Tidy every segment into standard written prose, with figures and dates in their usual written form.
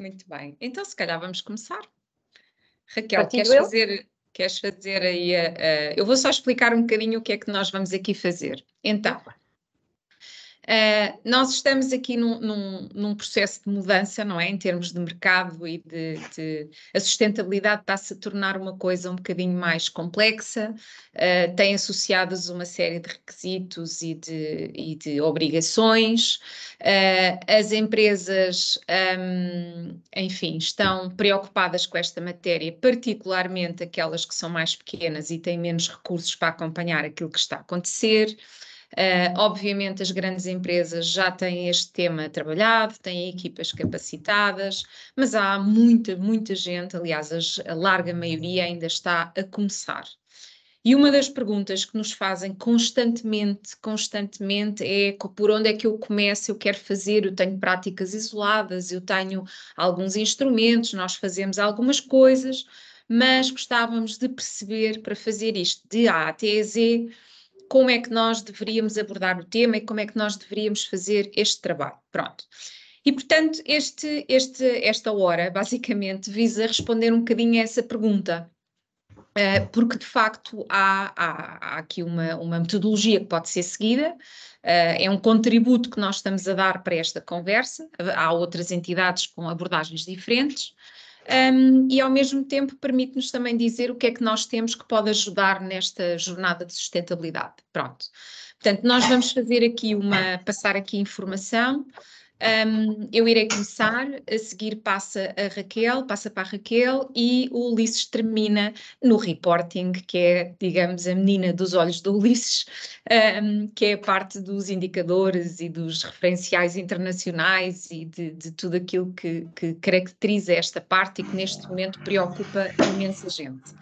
Muito bem. Então, se calhar vamos começar. Raquel, Partilho eu? queres fazer aí eu vou só explicar um bocadinho o que é que nós vamos aqui fazer. Então, nós estamos aqui num processo de mudança, não é? Em termos de mercado e a sustentabilidade está-se a tornar uma coisa um bocadinho mais complexa, tem associados uma série de requisitos e de obrigações. As empresas, enfim, estão preocupadas com esta matéria, particularmente aquelas que são mais pequenas e têm menos recursos para acompanhar aquilo que está a acontecer. Obviamente as grandes empresas já têm este tema trabalhado, têm equipas capacitadas, mas há muita gente, aliás, a larga maioria ainda está a começar. E uma das perguntas que nos fazem constantemente é por onde é que eu começo, eu quero fazer, eu tenho práticas isoladas, eu tenho alguns instrumentos, nós fazemos algumas coisas, mas gostávamos de perceber para fazer isto de A até Z, como é que nós deveríamos abordar o tema e como é que nós deveríamos fazer este trabalho. Pronto. E, portanto, esta hora, basicamente, visa responder um bocadinho a essa pergunta. Porque, de facto, há aqui uma metodologia que pode ser seguida, é um contributo que nós estamos a dar para esta conversa, há outras entidades com abordagens diferentes, e ao mesmo tempo permite-nos também dizer o que é que nós temos que pode ajudar nesta jornada de sustentabilidade. Pronto. Portanto, nós vamos fazer aqui passar aqui informação. Eu irei começar, a seguir passa para a Raquel e o Ulisses termina no reporting, que é, digamos, a menina dos olhos do Ulisses, que é a parte dos indicadores e dos referenciais internacionais e de tudo aquilo que caracteriza esta parte e que neste momento preocupa imensa gente.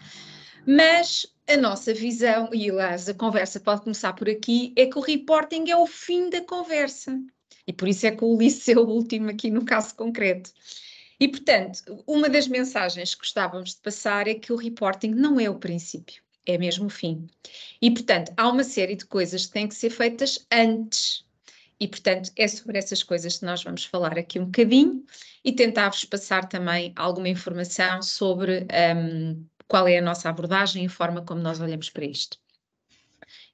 Mas a nossa visão, e aliás a conversa pode começar por aqui, é que o reporting é o fim da conversa. E por isso é que o Ulisses é o último aqui no caso concreto. E, portanto, uma das mensagens que gostávamos de passar é que o reporting não é o princípio, é mesmo o fim. E, portanto, há uma série de coisas que têm que ser feitas antes. E, portanto, é sobre essas coisas que nós vamos falar aqui um bocadinho e tentar-vos passar também alguma informação sobre qual é a nossa abordagem e a forma como nós olhamos para isto.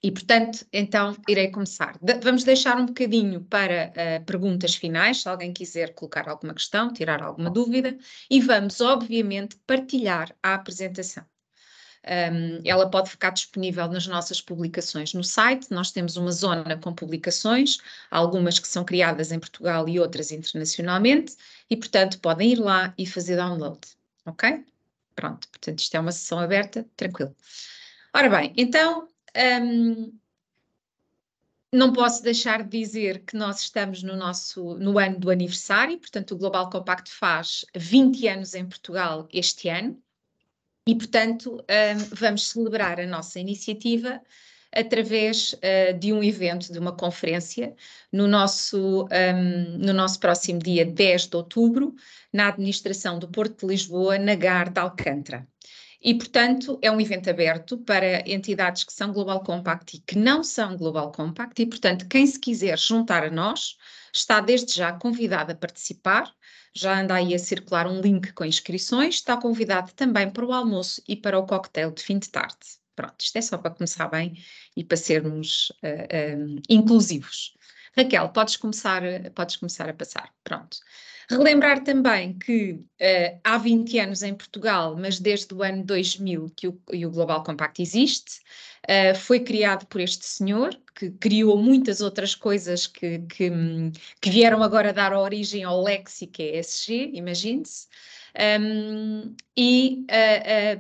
E, portanto, então, irei começar. Vamos deixar um bocadinho para perguntas finais, se alguém quiser colocar alguma questão, tirar alguma dúvida, e vamos, obviamente, partilhar a apresentação. Ela pode ficar disponível nas nossas publicações no site, nós temos uma zona com publicações, algumas que são criadas em Portugal e outras internacionalmente, e, portanto, podem ir lá e fazer download, ok? Pronto, portanto, isto é uma sessão aberta, tranquilo. Ora bem, então... não posso deixar de dizer que nós estamos no ano do aniversário, portanto o Global Compact faz 20 anos em Portugal este ano e, portanto, vamos celebrar a nossa iniciativa através de um evento, de uma conferência, no nosso próximo dia 10 de outubro, na administração do Porto de Lisboa, na Gar de Alcântara. E, portanto, é um evento aberto para entidades que são Global Compact e que não são Global Compact e, portanto, quem se quiser juntar a nós está desde já convidado a participar. Já anda aí a circular um link com inscrições, está convidado também para o almoço e para o cocktail de fim de tarde. Pronto, isto é só para começar bem e para sermos inclusivos. Raquel, podes começar a passar. Pronto. Relembrar também que há 20 anos em Portugal, mas desde o ano 2000 que o Global Compact existe, foi criado por este senhor, que criou muitas outras coisas que vieram agora dar origem ao Lexi, que é ESG, imagine-se.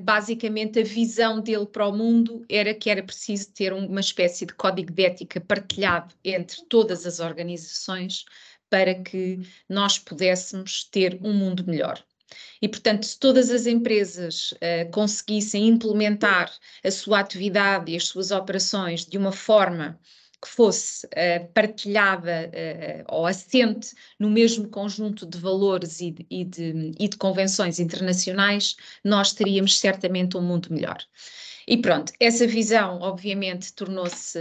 Basicamente a visão dele para o mundo era que era preciso ter uma espécie de código de ética partilhado entre todas as organizações para que nós pudéssemos ter um mundo melhor. E, portanto, se todas as empresas conseguissem implementar a sua atividade e as suas operações de uma forma que fosse partilhada ou assente no mesmo conjunto de valores e de convenções internacionais, nós teríamos certamente um mundo melhor. E pronto, essa visão obviamente tornou-se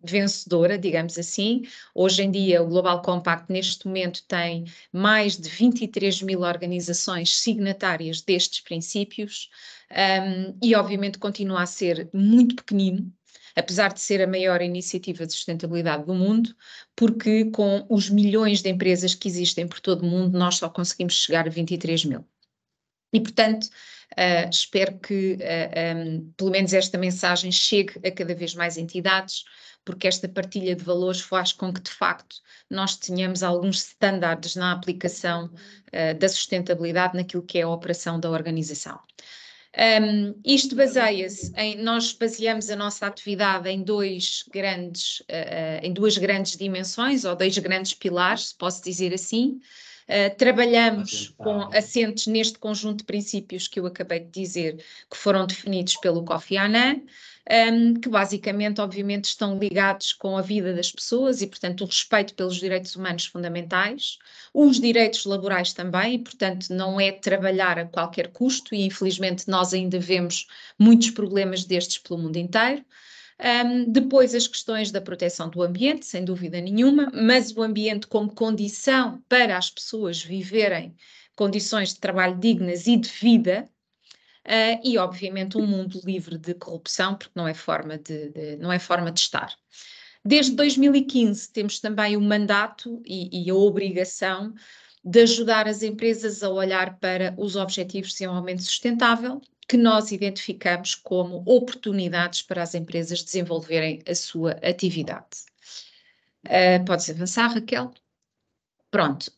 vencedora, digamos assim. Hoje em dia o Global Compact neste momento tem mais de 23.000 organizações signatárias destes princípios, e obviamente continua a ser muito pequenino, apesar de ser a maior iniciativa de sustentabilidade do mundo, porque com os milhões de empresas que existem por todo o mundo, nós só conseguimos chegar a 23.000. E, portanto, espero que pelo menos esta mensagem chegue a cada vez mais entidades, porque esta partilha de valores faz com que, de facto, nós tenhamos alguns standards na aplicação da sustentabilidade naquilo que é a operação da organização. Isto baseia-se nós baseamos a nossa atividade em duas grandes dimensões, ou dois grandes pilares, se posso dizer assim. Trabalhamos assentes neste conjunto de princípios que eu acabei de dizer, que foram definidos pelo Kofi Annan, que basicamente, obviamente, estão ligados com a vida das pessoas e, portanto, o respeito pelos direitos humanos fundamentais, os direitos laborais também, e, portanto, não é trabalhar a qualquer custo, e infelizmente nós ainda vemos muitos problemas destes pelo mundo inteiro. Depois as questões da proteção do ambiente, sem dúvida nenhuma, mas o ambiente como condição para as pessoas viverem condições de trabalho dignas e de vida, e obviamente um mundo livre de corrupção, porque não é forma de estar. Desde 2015 temos também o mandato e a obrigação de ajudar as empresas a olhar para os objetivos de desenvolvimento sustentável, que nós identificamos como oportunidades para as empresas desenvolverem a sua atividade. Podes avançar, Raquel? Pronto.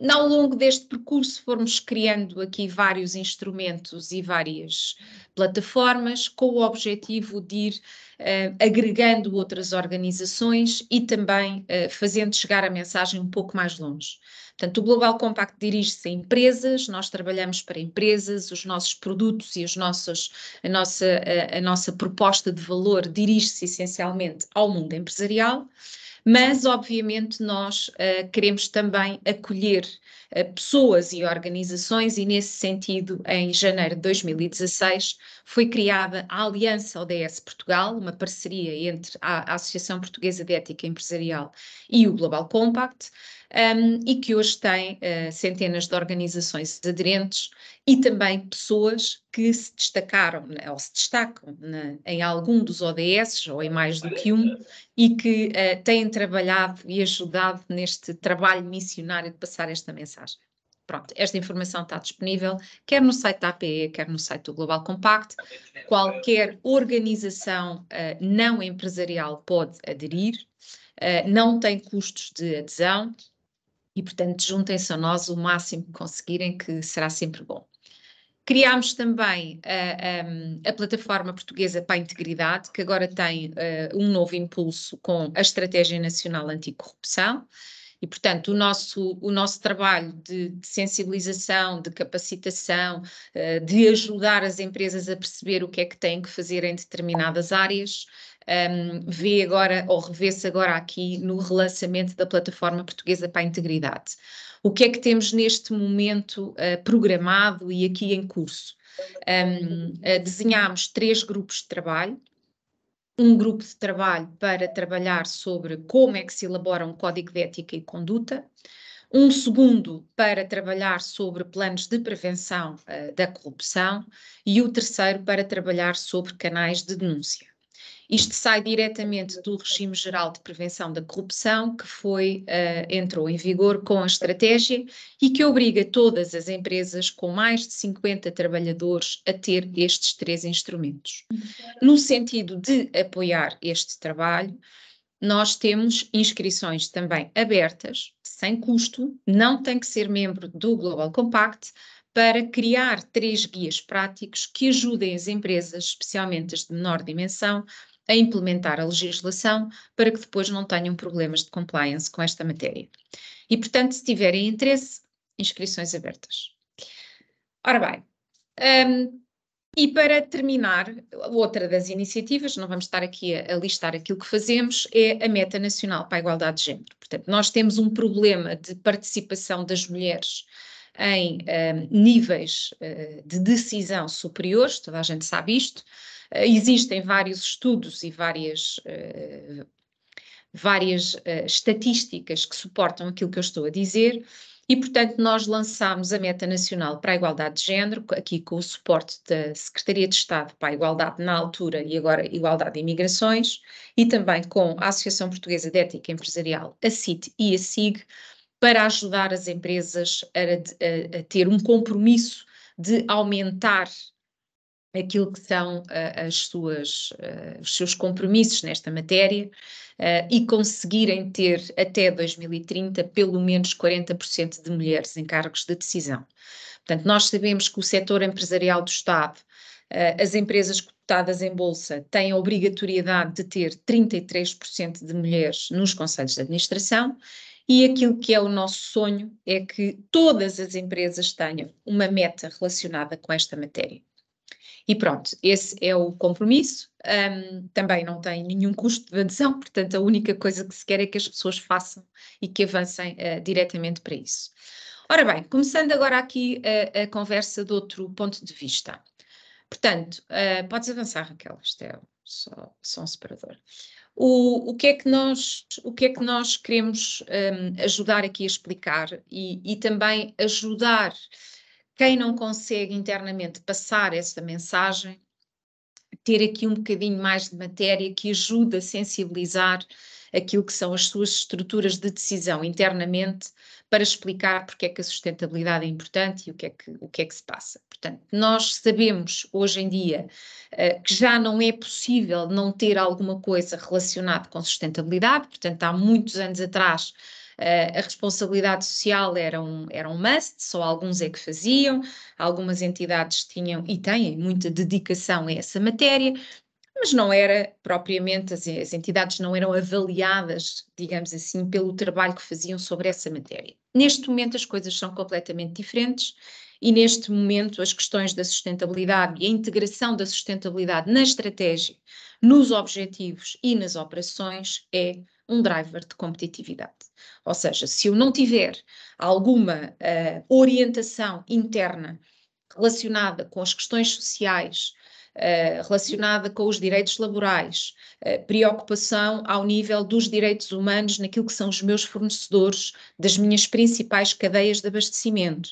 Ao longo deste percurso fomos criando aqui vários instrumentos e várias plataformas com o objetivo de ir agregando outras organizações e também fazendo chegar a mensagem um pouco mais longe. Portanto, o Global Compact dirige-se a empresas, nós trabalhamos para empresas, os nossos produtos e a nossa proposta de valor dirige-se essencialmente ao mundo empresarial, mas obviamente nós queremos também acolher pessoas e organizações, e nesse sentido, em janeiro de 2016, foi criada a Aliança ODS Portugal, uma parceria entre a Associação Portuguesa de Ética Empresarial e o Global Compact, e que hoje tem centenas de organizações aderentes e também pessoas que se destacaram, ou se destacam em algum dos ODS, ou em mais do que um, e que têm trabalhado e ajudado neste trabalho missionário de passar esta mensagem. Pronto, esta informação está disponível quer no site da APE, quer no site do Global Compact. Qualquer organização não empresarial pode aderir, não tem custos de adesão e, portanto, juntem-se a nós o máximo que conseguirem, que será sempre bom. Criámos também a plataforma portuguesa para a integridade, que agora tem um novo impulso com a Estratégia Nacional Anticorrupção, e, portanto, o nosso trabalho de sensibilização, de capacitação, de ajudar as empresas a perceber o que é que têm que fazer em determinadas áreas, revê-se agora aqui no relançamento da plataforma portuguesa para a integridade. O que é que temos neste momento programado e aqui em curso? Desenhámos 3 grupos de trabalho. Um grupo de trabalho para trabalhar sobre como é que se elabora um código de ética e conduta. Um segundo para trabalhar sobre planos de prevenção da corrupção. E o terceiro para trabalhar sobre canais de denúncia. Isto sai diretamente do Regime Geral de Prevenção da Corrupção, que entrou em vigor com a estratégia e que obriga todas as empresas com mais de 50 trabalhadores a ter estes 3 instrumentos. No sentido de apoiar este trabalho, nós temos inscrições também abertas, sem custo, não tem que ser membro do Global Compact, para criar 3 guias práticos que ajudem as empresas, especialmente as de menor dimensão, a implementar a legislação para que depois não tenham problemas de compliance com esta matéria. E, portanto, se tiverem interesse, inscrições abertas. Ora bem, e para terminar, outra das iniciativas, não vamos estar aqui a listar aquilo que fazemos, é a Meta Nacional para a Igualdade de Género. Portanto, nós temos um problema de participação das mulheres em níveis de decisão superiores, toda a gente sabe isto. Existem vários estudos e várias estatísticas que suportam aquilo que eu estou a dizer. E, portanto, nós lançámos a Meta Nacional para a Igualdade de Género, aqui com o suporte da Secretaria de Estado para a Igualdade na altura e agora Igualdade e Imigrações, e também com a Associação Portuguesa de Ética Empresarial, a CIT e a SIG, para ajudar as empresas a ter um compromisso de aumentar aquilo que são os seus compromissos nesta matéria e conseguirem ter até 2030 pelo menos 40% de mulheres em cargos de decisão. Portanto, nós sabemos que o setor empresarial do Estado, as empresas cotadas em bolsa, têm a obrigatoriedade de ter 33% de mulheres nos conselhos de administração. E aquilo que é o nosso sonho é que todas as empresas tenham uma meta relacionada com esta matéria. E pronto, esse é o compromisso. Também não tem nenhum custo de adesão, portanto, a única coisa que se quer é que as pessoas façam e que avancem diretamente para isso. Ora bem, começando agora aqui a conversa de outro ponto de vista. Portanto, podes avançar, Raquel, isto é só um separador. O que é que nós queremos ajudar aqui a explicar e também ajudar quem não consegue internamente passar essa mensagem, ter aqui um bocadinho mais de matéria que ajude a sensibilizar aquilo que são as suas estruturas de decisão internamente para explicar porque é que a sustentabilidade é importante e o que é que se passa. Portanto, nós sabemos hoje em dia que já não é possível não ter alguma coisa relacionada com sustentabilidade, portanto, há muitos anos atrás a responsabilidade social era um must, só alguns é que faziam, algumas entidades tinham e têm muita dedicação a essa matéria, mas não era propriamente, as entidades não eram avaliadas, digamos assim, pelo trabalho que faziam sobre essa matéria. Neste momento as coisas são completamente diferentes e neste momento as questões da sustentabilidade e a integração da sustentabilidade na estratégia, nos objetivos e nas operações é um driver de competitividade. Ou seja, se eu não tiver alguma orientação interna relacionada com as questões sociais, relacionada com os direitos laborais, preocupação ao nível dos direitos humanos naquilo que são os meus fornecedores, das minhas principais cadeias de abastecimento.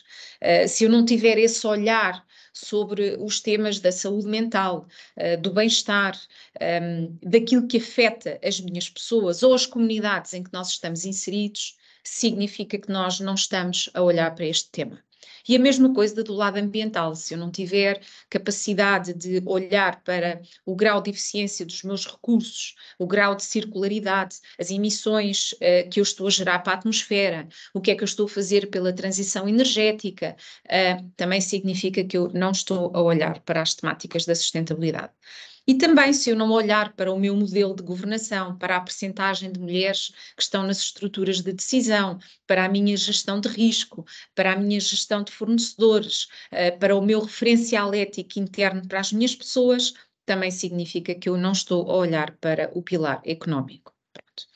Se eu não tiver esse olhar sobre os temas da saúde mental, do bem-estar, daquilo que afeta as minhas pessoas ou as comunidades em que nós estamos inseridos, significa que nós não estamos a olhar para este tema. E a mesma coisa do lado ambiental, se eu não tiver capacidade de olhar para o grau de eficiência dos meus recursos, o grau de circularidade, as emissões que eu estou a gerar para a atmosfera, o que é que eu estou a fazer pela transição energética, também significa que eu não estou a olhar para as temáticas da sustentabilidade. E também, se eu não olhar para o meu modelo de governação, para a percentagem de mulheres que estão nas estruturas de decisão, para a minha gestão de risco, para a minha gestão de fornecedores, para o meu referencial ético interno para as minhas pessoas, também significa que eu não estou a olhar para o pilar económico. Pronto.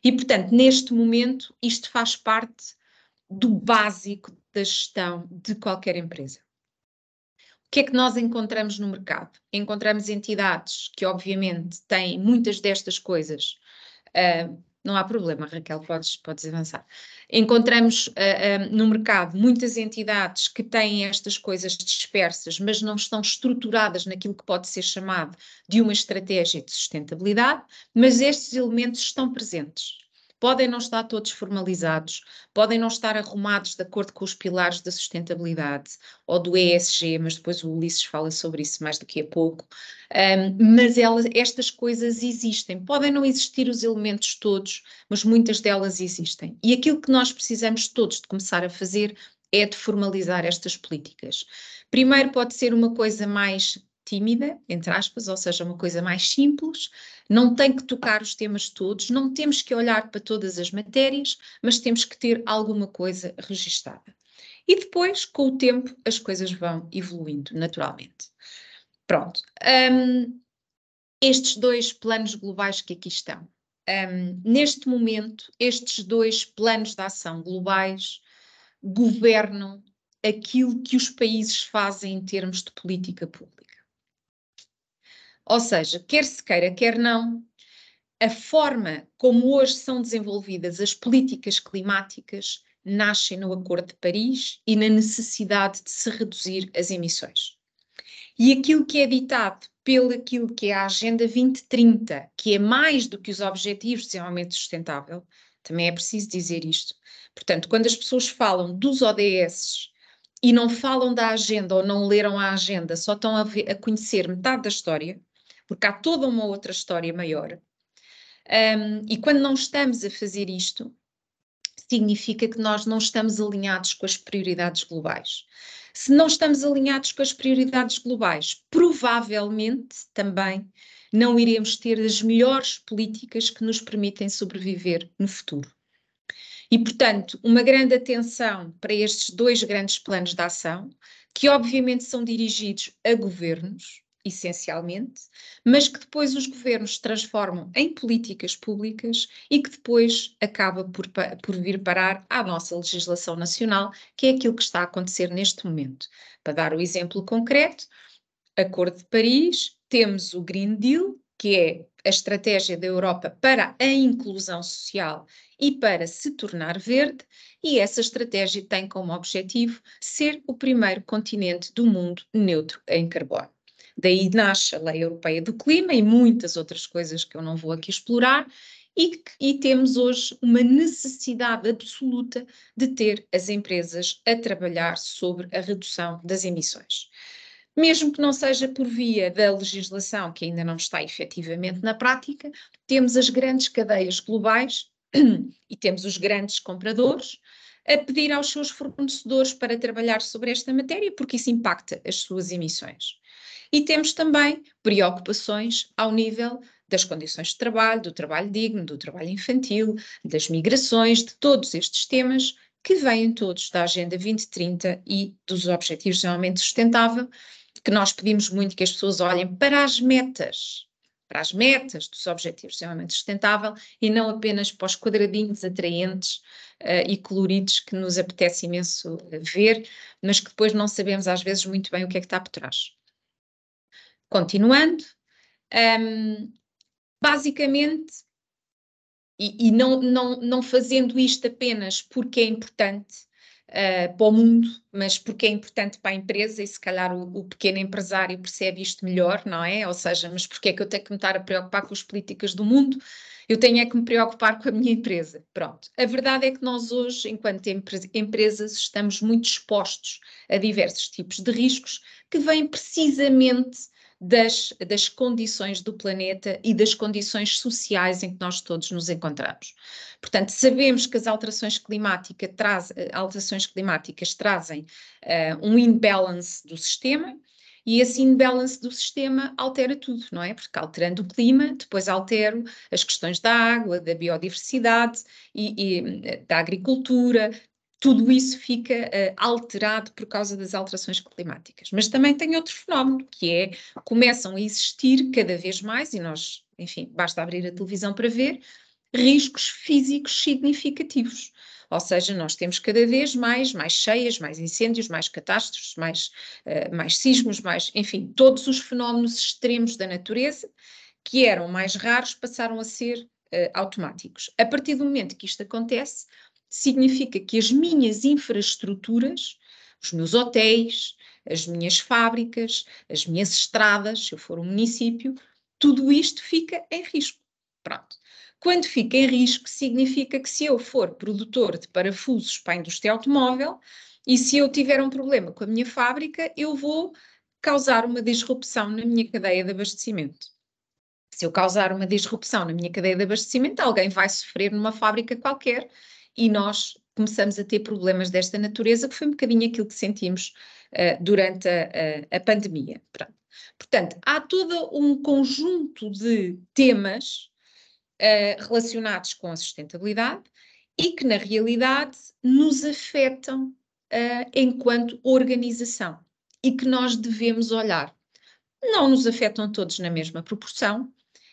E, portanto, neste momento, isto faz parte do básico da gestão de qualquer empresa. O que é que nós encontramos no mercado? Encontramos entidades que, obviamente, têm muitas destas coisas. Não há problema, Raquel, podes avançar. Encontramos no mercado muitas entidades que têm estas coisas dispersas, mas não estão estruturadas naquilo que pode ser chamado de uma estratégia de sustentabilidade, mas estes elementos estão presentes. Podem não estar todos formalizados, podem não estar arrumados de acordo com os pilares da sustentabilidade ou do ESG, mas depois o Ulisses fala sobre isso mais daqui a pouco. Mas estas coisas existem. Podem não existir os elementos todos, mas muitas delas existem. E aquilo que nós precisamos todos de começar a fazer é de formalizar estas políticas. Primeiro pode ser uma coisa mais tímida, entre aspas, ou seja, uma coisa mais simples, não tem que tocar os temas todos, não temos que olhar para todas as matérias, mas temos que ter alguma coisa registada. E depois, com o tempo, as coisas vão evoluindo naturalmente. Pronto. Estes dois planos globais que aqui estão. Neste momento, estes dois planos de ação globais governam aquilo que os países fazem em termos de política pública. Ou seja, quer se queira, quer não, a forma como hoje são desenvolvidas as políticas climáticas nascem no Acordo de Paris e na necessidade de se reduzir as emissões. E aquilo que é ditado aquilo que é a Agenda 2030, que é mais do que os Objetivos de Desenvolvimento Sustentável, também é preciso dizer isto. Portanto, quando as pessoas falam dos ODS e não falam da agenda ou não leram a agenda, só estão a conhecer metade da história, porque há toda uma outra história maior. E quando não estamos a fazer isto, significa que nós não estamos alinhados com as prioridades globais. Se não estamos alinhados com as prioridades globais, provavelmente também não iremos ter as melhores políticas que nos permitem sobreviver no futuro. E, portanto, uma grande atenção para estes 2 grandes planos de ação, que obviamente são dirigidos a governos, essencialmente, mas que depois os governos transformam em políticas públicas e que depois acaba por vir parar à nossa legislação nacional, que é aquilo que está a acontecer neste momento. Para dar o exemplo concreto, Acordo de Paris, temos o Green Deal, que é a estratégia da Europa para a inclusão social e para se tornar verde, e essa estratégia tem como objetivo ser o primeiro continente do mundo neutro em carbono. Daí nasce a Lei Europeia do Clima e muitas outras coisas que eu não vou aqui explorar, e temos hoje uma necessidade absoluta de ter as empresas a trabalhar sobre a redução das emissões. Mesmo que não seja por via da legislação, que ainda não está efetivamente na prática, temos as grandes cadeias globais e temos os grandes compradores a pedir aos seus fornecedores para trabalhar sobre esta matéria, porque isso impacta as suas emissões. E temos também preocupações ao nível das condições de trabalho, do trabalho digno, do trabalho infantil, das migrações, de todos estes temas que vêm todos da Agenda 2030 e dos Objetivos de Desenvolvimento Sustentável, que nós pedimos muito que as pessoas olhem para as metas dos Objetivos de Desenvolvimento Sustentável e não apenas para os quadradinhos atraentes e coloridos que nos apetece imenso ver, mas que depois não sabemos às vezes muito bem o que é que está por trás. Continuando, basicamente, e não fazendo isto apenas porque é importante para o mundo, mas porque é importante para a empresa, e se calhar o pequeno empresário percebe isto melhor, não é? Ou seja, mas porque é que eu tenho que me estar a preocupar com as políticas do mundo? Eu tenho é que me preocupar com a minha empresa. Pronto. A verdade é que nós hoje, enquanto empresas, estamos muito expostos a diversos tipos de riscos que vêm precisamente das condições do planeta e das condições sociais em que nós todos nos encontramos. Portanto, sabemos que as alterações climáticas trazem um imbalance do sistema, e esse imbalance do sistema altera tudo, não é? Porque alterando o clima, depois altero as questões da água, da biodiversidade e da agricultura. Tudo isso fica alterado por causa das alterações climáticas. Mas também tem outro fenómeno, que é, começam a existir cada vez mais, e nós, enfim, basta abrir a televisão para ver, riscos físicos significativos. Ou seja, nós temos cada vez mais cheias, mais incêndios, mais catástrofes, mais sismos, enfim, todos os fenómenos extremos da natureza, que eram mais raros, passaram a ser automáticos. A partir do momento que isto acontece, significa que as minhas infraestruturas, os meus hotéis, as minhas fábricas, as minhas estradas, se eu for um município, tudo isto fica em risco. Pronto. Quando fica em risco, significa que se eu for produtor de parafusos para a indústria automóvel e se eu tiver um problema com a minha fábrica, eu vou causar uma disrupção na minha cadeia de abastecimento. Se eu causar uma disrupção na minha cadeia de abastecimento, alguém vai sofrer numa fábrica qualquer e nós começamos a ter problemas desta natureza, que foi um bocadinho aquilo que sentimos durante a pandemia. Pronto. Portanto, há todo um conjunto de temas relacionados com a sustentabilidade e que, na realidade, nos afetam enquanto organização e que nós devemos olhar. Não nos afetam todos na mesma proporção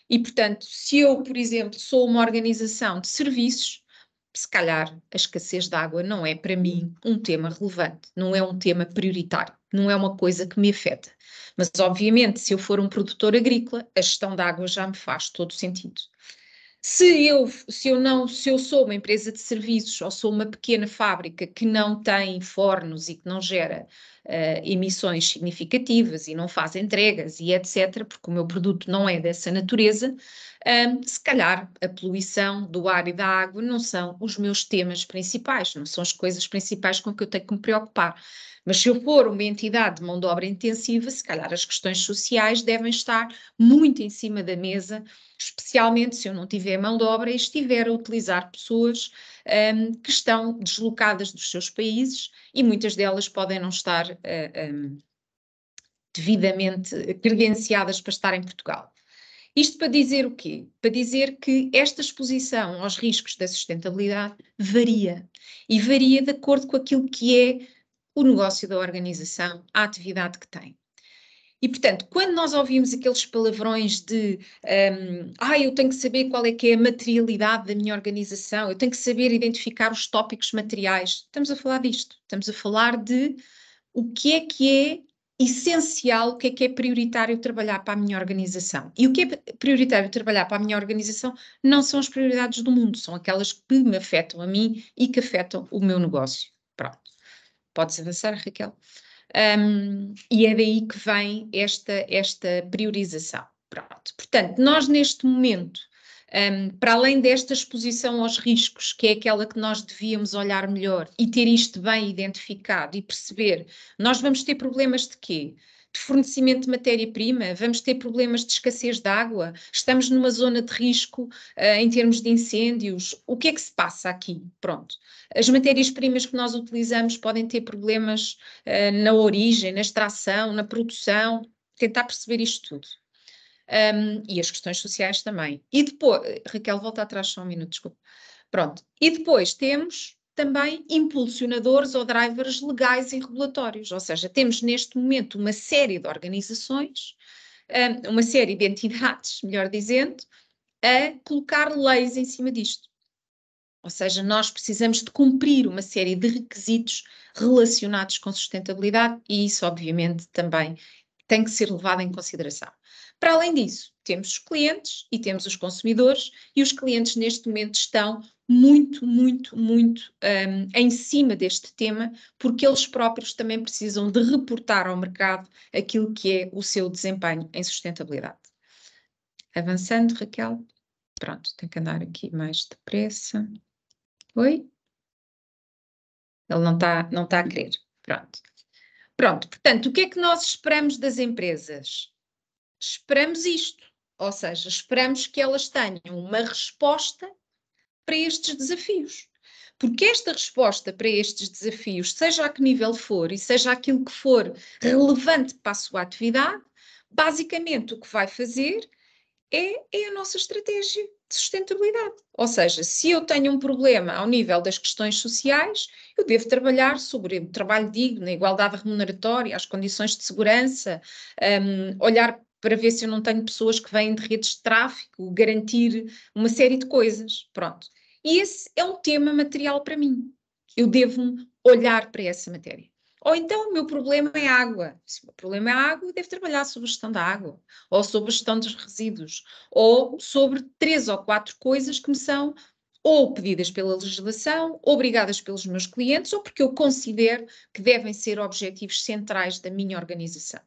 e, portanto, se eu, por exemplo, sou uma organização de serviços, se calhar a escassez de água não é para mim um tema relevante, não é um tema prioritário, não é uma coisa que me afeta. Mas, obviamente, se eu for um produtor agrícola, a gestão da água já me faz todo sentido. Se eu sou uma empresa de serviços ou sou uma pequena fábrica que não tem fornos e que não gera emissões significativas e não faz entregas e etc., porque o meu produto não é dessa natureza, se calhar a poluição do ar e da água não são os meus temas principais, não são as coisas principais com que eu tenho que me preocupar. Mas se eu for uma entidade de mão de obra intensiva, se calhar as questões sociais devem estar muito em cima da mesa, especialmente se eu não tiver mão de obra e estiver a utilizar pessoas que estão deslocadas dos seus países e muitas delas podem não estar devidamente credenciadas para estar em Portugal. Isto para dizer o quê? Para dizer que esta exposição aos riscos da sustentabilidade varia, e varia de acordo com aquilo que é o negócio da organização, a atividade que tem. E, portanto, quando nós ouvimos aqueles palavrões de eu tenho que saber qual é que é a materialidade da minha organização, eu tenho que saber identificar os tópicos materiais, estamos a falar disto, estamos a falar de o que é essencial, o que é prioritário trabalhar para a minha organização. E o que é prioritário trabalhar para a minha organização não são as prioridades do mundo, são aquelas que me afetam a mim e que afetam o meu negócio. Pronto. Podes avançar, Raquel? E é daí que vem esta priorização. Pronto. Portanto, nós neste momento, para além desta exposição aos riscos, que é aquela que nós devíamos olhar melhor e ter isto bem identificado e perceber, nós vamos ter problemas de quê? De fornecimento de matéria-prima, vamos ter problemas de escassez de água, estamos numa zona de risco em termos de incêndios, o que é que se passa aqui? Pronto. As matérias-primas que nós utilizamos podem ter problemas na origem, na extração, na produção, tentar perceber isto tudo. E as questões sociais também. E depois, Raquel, volta atrás só um minuto, desculpa. Pronto. E depois temos também impulsionadores ou drivers legais e regulatórios, ou seja, temos neste momento uma série de organizações, uma série de entidades, melhor dizendo, a colocar leis em cima disto. Ou seja, nós precisamos de cumprir uma série de requisitos relacionados com sustentabilidade e isso, obviamente, também tem que ser levado em consideração. Para além disso, temos os clientes e temos os consumidores e os clientes neste momento estão muito em cima deste tema porque eles próprios também precisam de reportar ao mercado aquilo que é o seu desempenho em sustentabilidade. Avançando, Raquel. Pronto, tenho que andar aqui mais depressa. Oi? Ele não está a querer. Pronto. Pronto, portanto, o que é que nós esperamos das empresas? Esperamos isto, ou seja, esperamos que elas tenham uma resposta para estes desafios. Porque esta resposta para estes desafios, seja a que nível for e seja aquilo que for relevante para a sua atividade, basicamente o que vai fazer é a nossa estratégia de sustentabilidade. Ou seja, se eu tenho um problema ao nível das questões sociais, eu devo trabalhar sobre o trabalho digno, a igualdade remuneratória, as condições de segurança, olhar para ver se eu não tenho pessoas que vêm de redes de tráfico, garantir uma série de coisas. Pronto. E esse é um tema material para mim. Eu devo olhar para essa matéria. Ou então o meu problema é água. Se o meu problema é água, eu devo trabalhar sobre a gestão da água, ou sobre a gestão dos resíduos, ou sobre 3 ou 4 coisas que me são ou pedidas pela legislação, obrigadas pelos meus clientes, ou porque eu considero que devem ser objetivos centrais da minha organização.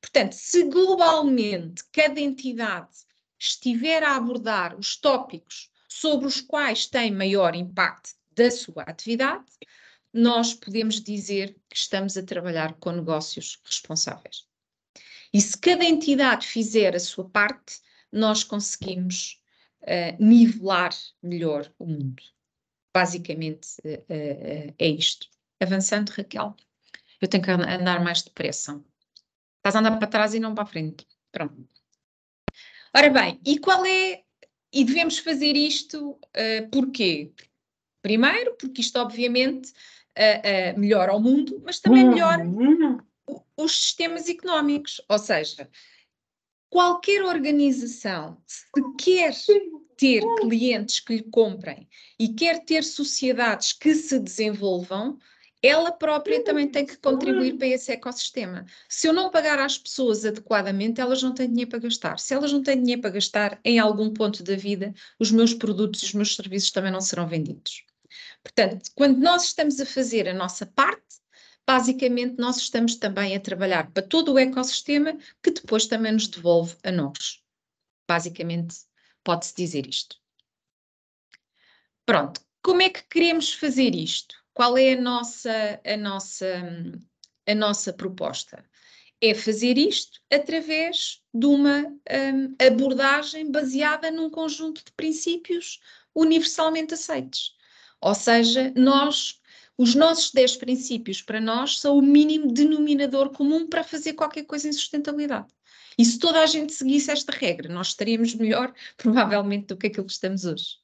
Portanto, se globalmente cada entidade estiver a abordar os tópicos sobre os quais tem maior impacto da sua atividade, nós podemos dizer que estamos a trabalhar com negócios responsáveis. E se cada entidade fizer a sua parte, nós conseguimos nivelar melhor o mundo. Basicamente é isto. Avançando, Raquel. Eu tenho que andar mais depressa. Estás a andar para trás e não para a frente. Pronto. Ora bem, e devemos fazer isto porquê? Primeiro, porque isto obviamente melhora o mundo, mas também melhora os sistemas económicos. Ou seja, qualquer organização, se quer ter clientes que lhe comprem e quer ter sociedades que se desenvolvam, ela própria também tem que contribuir para esse ecossistema. Se eu não pagar às pessoas adequadamente, elas não têm dinheiro para gastar. Se elas não têm dinheiro para gastar, em algum ponto da vida, os meus produtos e os meus serviços também não serão vendidos. Portanto, quando nós estamos a fazer a nossa parte, basicamente nós estamos também a trabalhar para todo o ecossistema que depois também nos devolve a nós. Basicamente, pode-se dizer isto. Pronto, como é que queremos fazer isto? Qual é a nossa proposta? É fazer isto através de uma abordagem baseada num conjunto de princípios universalmente aceitos. Ou seja, os nossos 10 princípios para nós são o mínimo denominador comum para fazer qualquer coisa em sustentabilidade. E se toda a gente seguisse esta regra, nós estaríamos melhor, provavelmente, do que aquilo que estamos hoje.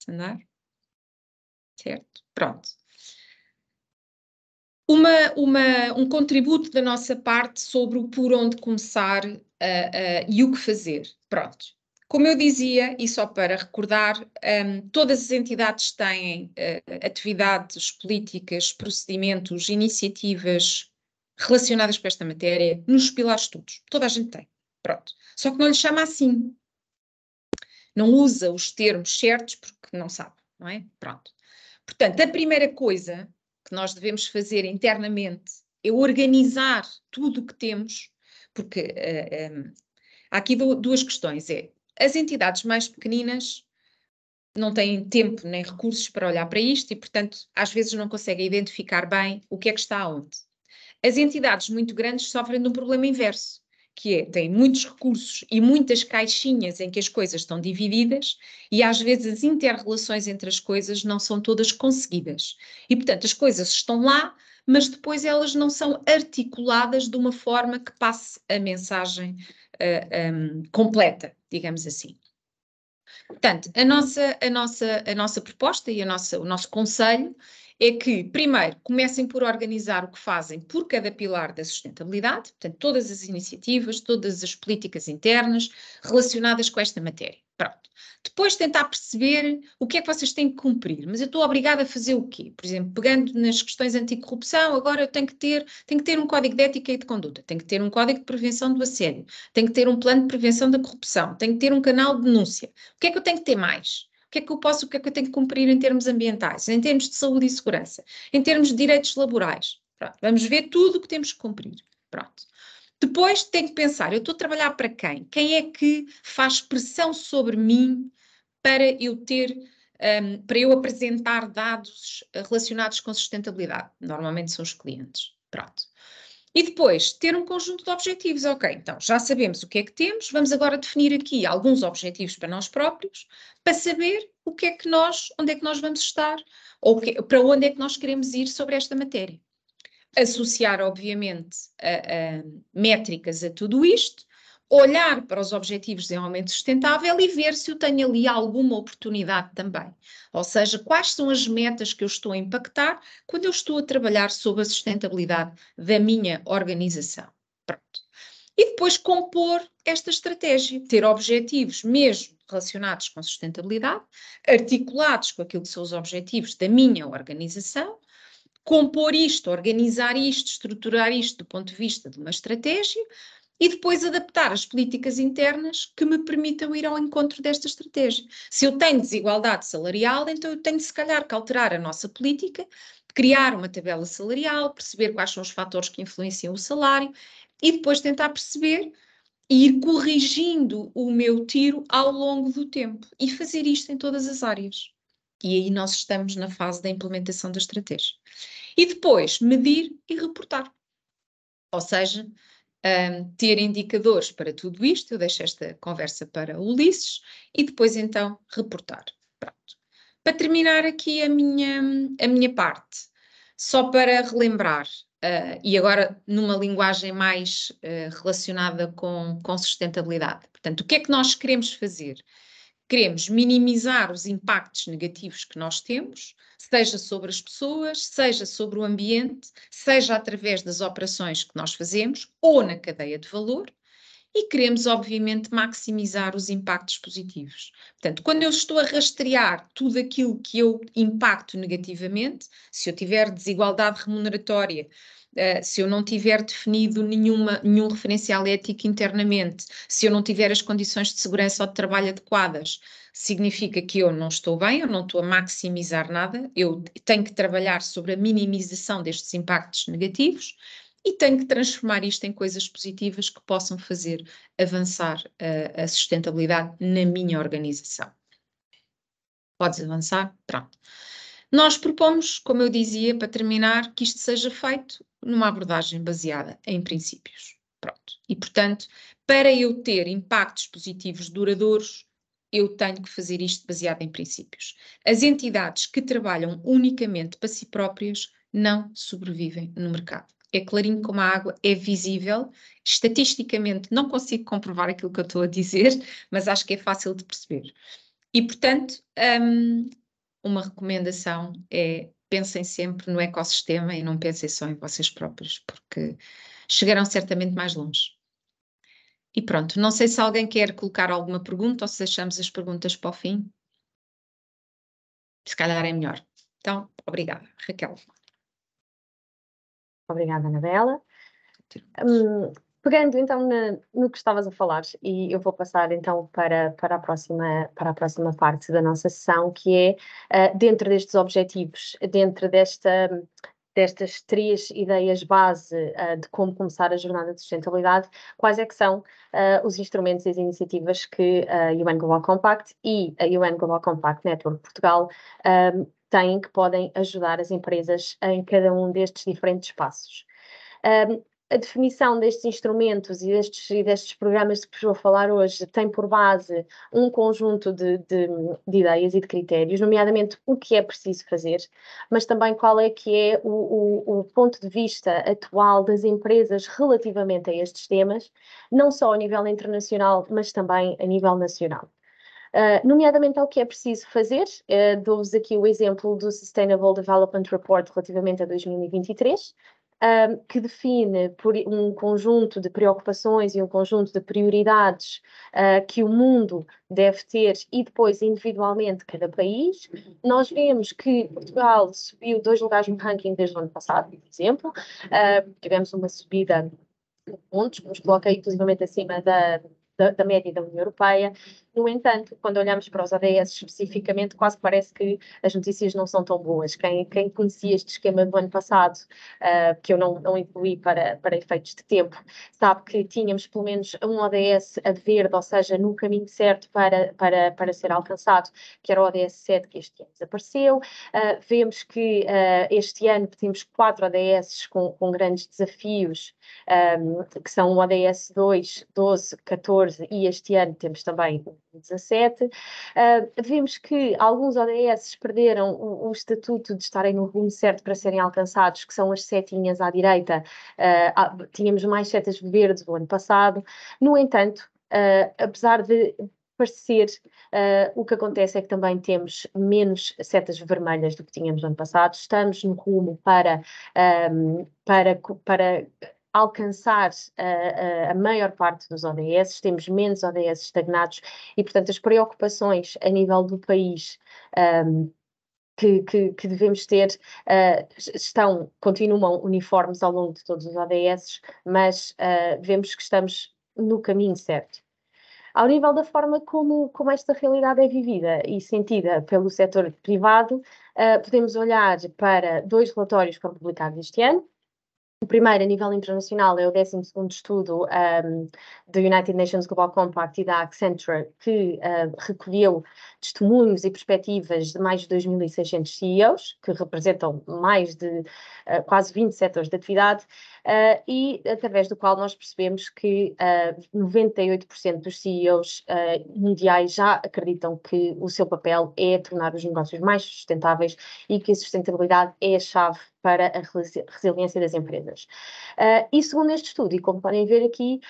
Andar? Certo? Pronto. Um contributo da nossa parte sobre o por onde começar e o que fazer. Pronto. Como eu dizia, e só para recordar, todas as entidades têm atividades, políticas, procedimentos, iniciativas relacionadas com esta matéria nos pilares todos. Toda a gente tem. Pronto. Só que não lhe chama assim. Não usa os termos certos porque não sabe, não é? Pronto. Portanto, a primeira coisa que nós devemos fazer internamente é organizar tudo o que temos, porque há aqui duas questões. As entidades mais pequeninas não têm tempo nem recursos para olhar para isto e, portanto, às vezes não conseguem identificar bem o que é que está aonde. As entidades muito grandes sofrem de um problema inverso, que é, têm muitos recursos e muitas caixinhas em que as coisas estão divididas e às vezes as inter-relações entre as coisas não são todas conseguidas. E, portanto, as coisas estão lá, mas depois elas não são articuladas de uma forma que passe a mensagem completa, digamos assim. Portanto, a nossa proposta e o nosso conselho é que, primeiro, comecem por organizar o que fazem por cada pilar da sustentabilidade, portanto, todas as iniciativas, todas as políticas internas relacionadas com esta matéria. Pronto. Depois tentar perceber o que é que vocês têm que cumprir. Mas eu estou obrigada a fazer o quê? Por exemplo, pegando nas questões anticorrupção, agora eu tenho que ter um código de ética e de conduta, tenho que ter um código de prevenção do assédio, tenho que ter um plano de prevenção da corrupção, tenho que ter um canal de denúncia. O que é que eu tenho que ter mais? O que é que eu tenho que cumprir em termos ambientais, em termos de saúde e segurança, em termos de direitos laborais? Pronto, vamos ver tudo o que temos que cumprir. Pronto. Depois tenho que pensar, eu estou a trabalhar para quem? Quem é que faz pressão sobre mim para eu para eu apresentar dados relacionados com sustentabilidade? Normalmente são os clientes. Pronto. E depois, ter um conjunto de objetivos. Ok, então já sabemos o que é que temos, vamos agora definir aqui alguns objetivos para nós próprios, para saber onde é que nós vamos estar, ou para onde é que nós queremos ir sobre esta matéria. Associar, obviamente, métricas a tudo isto, olhar para os objetivos de desenvolvimento sustentável e ver se eu tenho ali alguma oportunidade também. Ou seja, quais são as metas que eu estou a impactar quando eu estou a trabalhar sobre a sustentabilidade da minha organização. Pronto. E depois compor esta estratégia, ter objetivos mesmo relacionados com sustentabilidade, articulados com aquilo que são os objetivos da minha organização, compor isto, organizar isto, estruturar isto do ponto de vista de uma estratégia e depois adaptar as políticas internas que me permitam ir ao encontro desta estratégia. Se eu tenho desigualdade salarial, então eu tenho se calhar que alterar a nossa política, criar uma tabela salarial, perceber quais são os fatores que influenciam o salário e depois tentar perceber e ir corrigindo o meu tiro ao longo do tempo e fazer isto em todas as áreas. E aí nós estamos na fase da implementação da estratégia. E depois, medir e reportar. Ou seja, ter indicadores para tudo isto, eu deixo esta conversa para o Ulisses, e depois então reportar. Pronto. Para terminar aqui a minha parte, só para relembrar, e agora numa linguagem mais relacionada com sustentabilidade. Portanto, o que é que nós queremos fazer? Queremos minimizar os impactos negativos que nós temos, seja sobre as pessoas, seja sobre o ambiente, seja através das operações que nós fazemos ou na cadeia de valor, e queremos, obviamente, maximizar os impactos positivos. Portanto, quando eu estou a rastrear tudo aquilo que eu impacto negativamente, se eu tiver desigualdade remuneratória, se eu não tiver definido nenhum referencial ético internamente, se eu não tiver as condições de segurança ou de trabalho adequadas, significa que eu não estou bem, eu não estou a maximizar nada, eu tenho que trabalhar sobre a minimização destes impactos negativos e tenho que transformar isto em coisas positivas que possam fazer avançar a sustentabilidade na minha organização. Podes avançar? Pronto. Nós propomos, como eu dizia, para terminar, que isto seja feito numa abordagem baseada em princípios. Pronto. E, portanto, para eu ter impactos positivos duradouros, eu tenho que fazer isto baseado em princípios. As entidades que trabalham unicamente para si próprias não sobrevivem no mercado. É clarinho como a água, é visível. Estatisticamente, não consigo comprovar aquilo que eu estou a dizer, mas acho que é fácil de perceber. E, portanto, uma recomendação é pensem sempre no ecossistema e não pensem só em vocês próprios, porque chegarão certamente mais longe. E pronto, não sei se alguém quer colocar alguma pergunta ou se deixamos as perguntas para o fim. Se calhar é melhor. Então, obrigada, Raquel. Obrigada, Anabela. Pegando então no que estavas a falar, e eu vou passar então para a próxima parte da nossa sessão, que é dentro destes objetivos, dentro destas 3 ideias base de como começar a jornada de sustentabilidade, quais é que são os instrumentos e as iniciativas que a UN Global Compact e a UN Global Compact Network Portugal têm, que podem ajudar as empresas em cada um destes diferentes passos. A definição destes instrumentos e destes programas de que vos vou falar hoje tem por base um conjunto de ideias e de critérios, nomeadamente o que é preciso fazer, mas também qual é que é o ponto de vista atual das empresas relativamente a estes temas, não só a nível internacional, mas também a nível nacional. Nomeadamente ao que é preciso fazer, dou-vos aqui o exemplo do Sustainable Development Report relativamente a 2023, que define por um conjunto de preocupações e um conjunto de prioridades que o mundo deve ter e depois individualmente cada país. Nós vemos que Portugal subiu 2 lugares no ranking desde o ano passado, por exemplo. Tivemos uma subida de pontos, que nos coloca inclusivamente acima da média da União Europeia. No entanto, quando olhamos para os ODS especificamente, quase parece que as notícias não são tão boas. Quem conhecia este esquema do ano passado, que eu não incluí para efeitos de tempo, sabe que tínhamos pelo menos um ODS a de verde, ou seja, no caminho certo para ser alcançado, que era o ODS 7, que este ano desapareceu. Vemos que este ano temos 4 ODS com grandes desafios, que são o ODS 2, 12, 14 e este ano temos também o 17. Vemos que alguns ODS perderam o estatuto de estarem no rumo certo para serem alcançados, que são as setinhas à direita. Tínhamos mais setas verdes do ano passado. No entanto, apesar de parecer, o que acontece é que também temos menos setas vermelhas do que tínhamos no ano passado. Estamos no rumo para alcançar a maior parte dos ODS, temos menos ODS estagnados e, portanto, as preocupações a nível do país que devemos ter continuam uniformes ao longo de todos os ODS, mas vemos que estamos no caminho certo. Ao nível da forma como esta realidade é vivida e sentida pelo setor privado, podemos olhar para 2 relatórios que foram publicados este ano. O primeiro, a nível internacional, é o 12º estudo do United Nations Global Compact e da Accenture, que recolheu testemunhos e perspectivas de mais de 2.600 CEOs, que representam mais de quase 20 setores de atividade, e através do qual nós percebemos que 98% dos CEOs mundiais já acreditam que o seu papel é tornar os negócios mais sustentáveis e que a sustentabilidade é a chave para a resiliência das empresas. E segundo este estudo, e como podem ver aqui,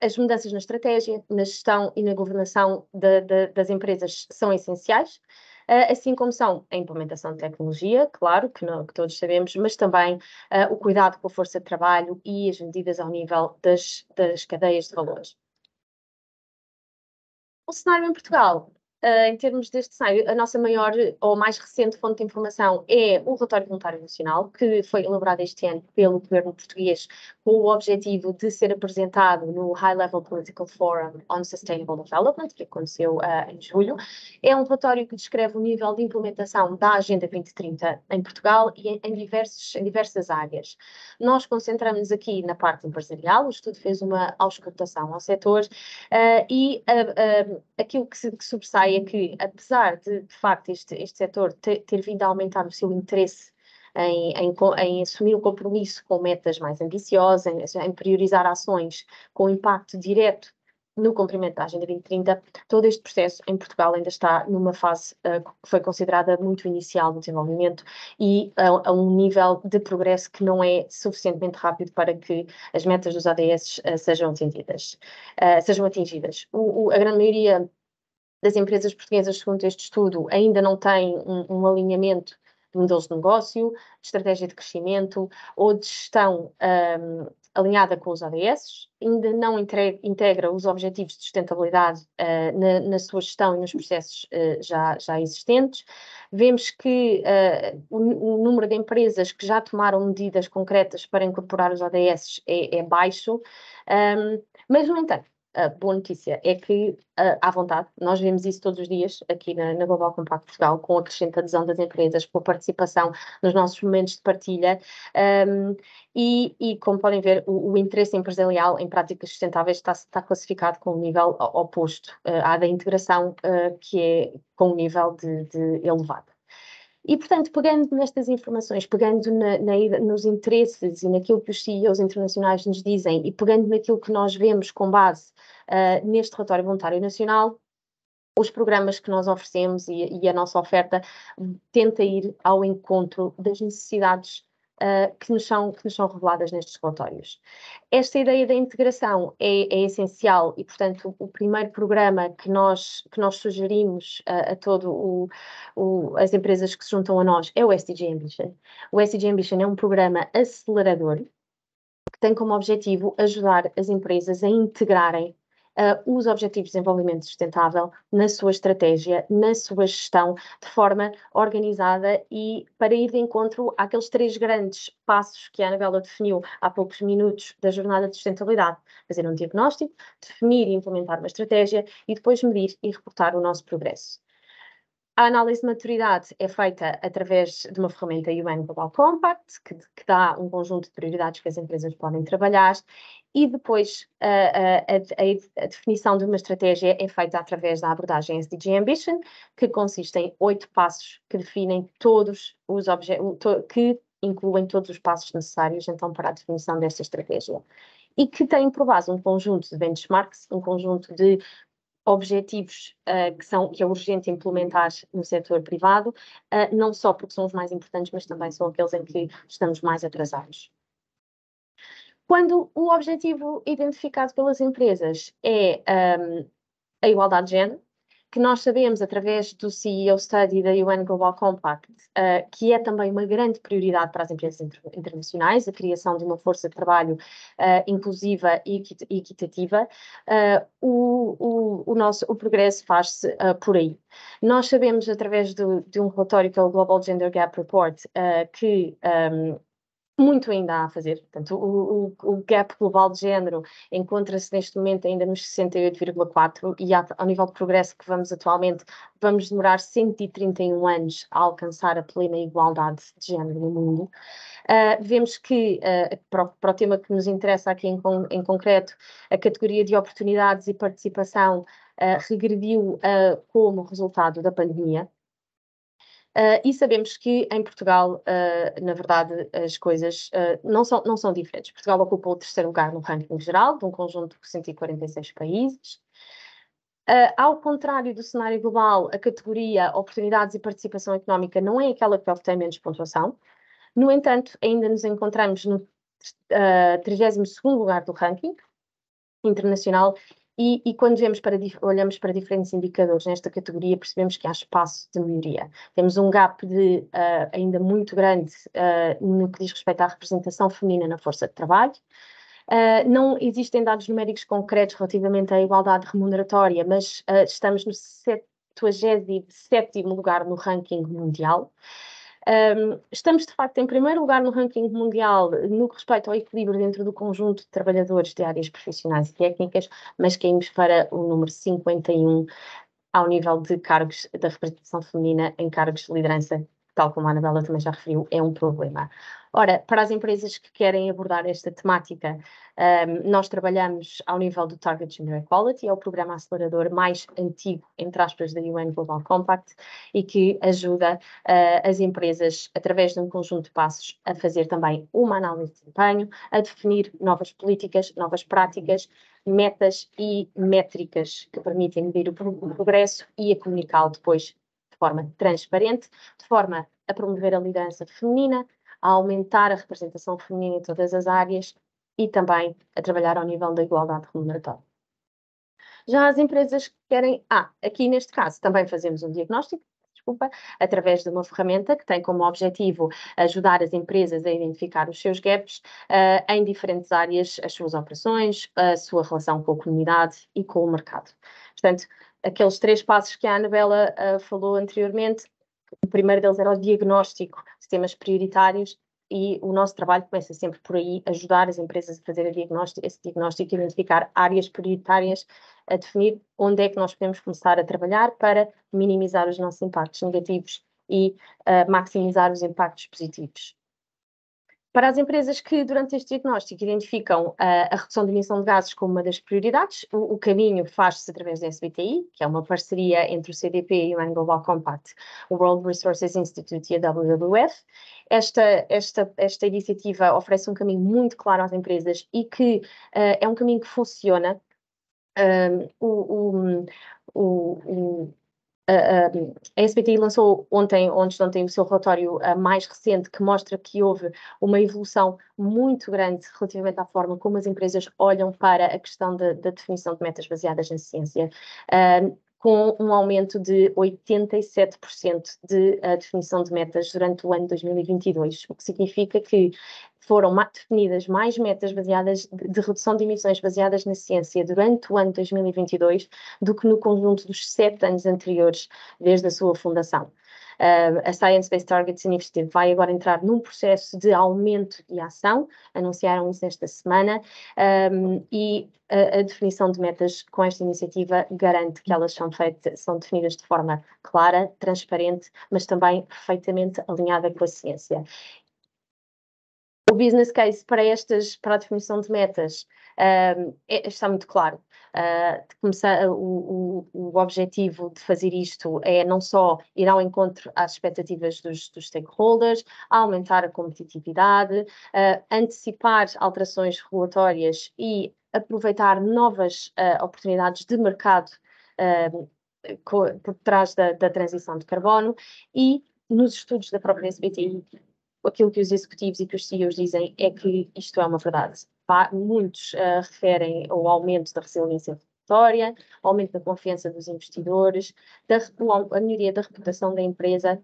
as mudanças na estratégia, na gestão e na governação das empresas são essenciais. assim como são a implementação de tecnologia, claro, que todos sabemos, mas também o cuidado com a força de trabalho e as medidas ao nível das cadeias de valores. O cenário em Portugal, em termos deste cenário, a nossa maior ou mais recente fonte de informação é o Relatório Voluntário Nacional, que foi elaborado este ano pelo governo português com o objetivo de ser apresentado no High Level Political Forum on Sustainable Development, que aconteceu em julho. É um relatório que descreve o nível de implementação da Agenda 2030 em Portugal e em diversas áreas. Nós concentramos aqui na parte empresarial, o estudo fez uma auscultação ao setor e aquilo que sobressai é que, apesar de facto, este setor ter vindo a aumentar o seu interesse em assumir o compromisso com metas mais ambiciosas, em priorizar ações com impacto direto no cumprimento da Agenda 2030, todo este processo em Portugal ainda está numa fase que foi considerada muito inicial do desenvolvimento e a um nível de progresso que não é suficientemente rápido para que as metas dos ODS sejam atingidas. A grande maioria das empresas portuguesas, segundo este estudo, ainda não tem um alinhamento de modelos de negócio, de estratégia de crescimento ou de gestão alinhada com os ODS, ainda não integra os objetivos de sustentabilidade na sua gestão e nos processos já existentes. Vemos que o número de empresas que já tomaram medidas concretas para incorporar os ODS é baixo, mas, no entanto, a boa notícia é que, à vontade, nós vemos isso todos os dias aqui na Global Compact Portugal, com a crescente adesão das empresas, com a participação nos nossos momentos de partilha e como podem ver, o interesse empresarial em práticas sustentáveis está classificado com um nível oposto à da integração, que é com um nível de elevado. E, portanto, pegando nestas informações, pegando nos interesses e naquilo que os CEOs internacionais nos dizem e pegando naquilo que nós vemos com base neste relatório voluntário nacional, os programas que nós oferecemos e a nossa oferta tenta ir ao encontro das necessidades que nos são reveladas nestes relatórios. Esta ideia da integração é essencial e, portanto, o primeiro programa que nós sugerimos a todo as empresas que se juntam a nós é o SDG Ambition. O SDG Ambition é um programa acelerador que tem como objetivo ajudar as empresas a integrarem os Objetivos de Desenvolvimento Sustentável na sua estratégia, na sua gestão, de forma organizada e para ir de encontro àqueles 3 grandes passos que a Anabela definiu há poucos minutos da jornada de sustentabilidade. Fazer um diagnóstico, definir e implementar uma estratégia e depois medir e reportar o nosso progresso. A análise de maturidade é feita através de uma ferramenta UN Global Compact, que dá um conjunto de prioridades que as empresas podem trabalhar, e depois a definição de uma estratégia é feita através da abordagem SDG Ambition, que consiste em 8 passos que definem todos os que incluem todos os passos necessários então para a definição desta estratégia. E que tem por base um conjunto de benchmarks, um conjunto de objetivos que é urgente implementar no setor privado, não só porque são os mais importantes, mas também são aqueles em que estamos mais atrasados. Quando o objetivo identificado pelas empresas é a igualdade de género, que nós sabemos através do CEO Study da UN Global Compact, que é também uma grande prioridade para as empresas internacionais, a criação de uma força de trabalho inclusiva e equitativa, o progresso faz-se por aí. Nós sabemos através de um relatório que é o Global Gender Gap Report, que muito ainda há a fazer. Portanto, o gap global de género encontra-se neste momento ainda nos 68,4 e ao nível de progresso que vamos atualmente, vamos demorar 131 anos a alcançar a plena igualdade de género no mundo. Vemos que, para o tema que nos interessa aqui em concreto, a categoria de oportunidades e participação regrediu como resultado da pandemia. E sabemos que em Portugal, na verdade, as coisas não são diferentes. Portugal ocupa o 3º lugar no ranking geral, de um conjunto de 146 países. Ao contrário do cenário global, a categoria Oportunidades e Participação Económica não é aquela que obtém menos pontuação. No entanto, ainda nos encontramos no 32º lugar do ranking internacional E quando olhamos para diferentes indicadores nesta categoria, percebemos que há espaço de melhoria. Temos um gap ainda muito grande no que diz respeito à representação feminina na força de trabalho. Não existem dados numéricos concretos relativamente à igualdade remuneratória, mas estamos no 77º lugar no ranking mundial. Estamos, de facto, em primeiro lugar no ranking mundial no que respeita ao equilíbrio dentro do conjunto de trabalhadores de áreas profissionais e técnicas, mas caímos para o número 51 ao nível de cargos da representação feminina em cargos de liderança, tal como a Anabela também já referiu, é um problema. Ora, para as empresas que querem abordar esta temática, nós trabalhamos ao nível do Target Gender Equality, é o programa acelerador mais antigo, entre aspas, da UN Global Compact, e que ajuda as empresas, através de um conjunto de passos, a fazer também uma análise de desempenho, a definir novas políticas, novas práticas, metas e métricas que permitem medir o progresso e a comunicá-lo depois de forma transparente, de forma a promover a liderança feminina, a aumentar a representação feminina em todas as áreas e também a trabalhar ao nível da igualdade remuneratória. Já as empresas que querem... aqui neste caso também fazemos um diagnóstico, através de uma ferramenta que tem como objetivo ajudar as empresas a identificar os seus gaps em diferentes áreas, as suas operações, a sua relação com a comunidade e com o mercado. Portanto, aqueles 3 passos que a Anabela falou anteriormente, o primeiro deles era o diagnóstico de temas prioritários e o nosso trabalho começa sempre por aí, ajudar as empresas a fazer esse diagnóstico, identificar áreas prioritárias, a definir onde é que nós podemos começar a trabalhar para minimizar os nossos impactos negativos e maximizar os impactos positivos. Para as empresas que, durante este diagnóstico, identificam a redução de emissão de gases como uma das prioridades, o caminho faz-se através da SBTI, que é uma parceria entre o CDP e o UN Global Compact, o World Resources Institute e a WWF. Esta iniciativa oferece um caminho muito claro às empresas e que é um caminho que funciona. A SBTI lançou ontem o seu relatório mais recente, que mostra que houve uma evolução muito grande relativamente à forma como as empresas olham para a questão da definição de metas baseadas na ciência, com um aumento de 87% de definição de metas durante o ano 2022, o que significa que foram definidas mais metas de redução de emissões baseadas na ciência durante o ano 2022 do que no conjunto dos 7 anos anteriores, desde a sua fundação. A Science Based Targets Initiative vai agora entrar num processo de aumento de ação, anunciaram isso esta semana, e a definição de metas com esta iniciativa garante que elas são definidas de forma clara, transparente, mas também perfeitamente alinhada com a ciência. O business case para a definição de metas está muito claro. O objetivo de fazer isto é não só ir ao encontro às expectativas dos stakeholders, aumentar a competitividade, antecipar alterações regulatórias e aproveitar novas oportunidades de mercado por trás da transição de carbono e nos estudos da própria SBTI, aquilo que os executivos e que os CEOs dizem é que isto é uma verdade. Muitos referem ao aumento da resiliência regulatória, ao aumento da confiança dos investidores, a melhoria da reputação da empresa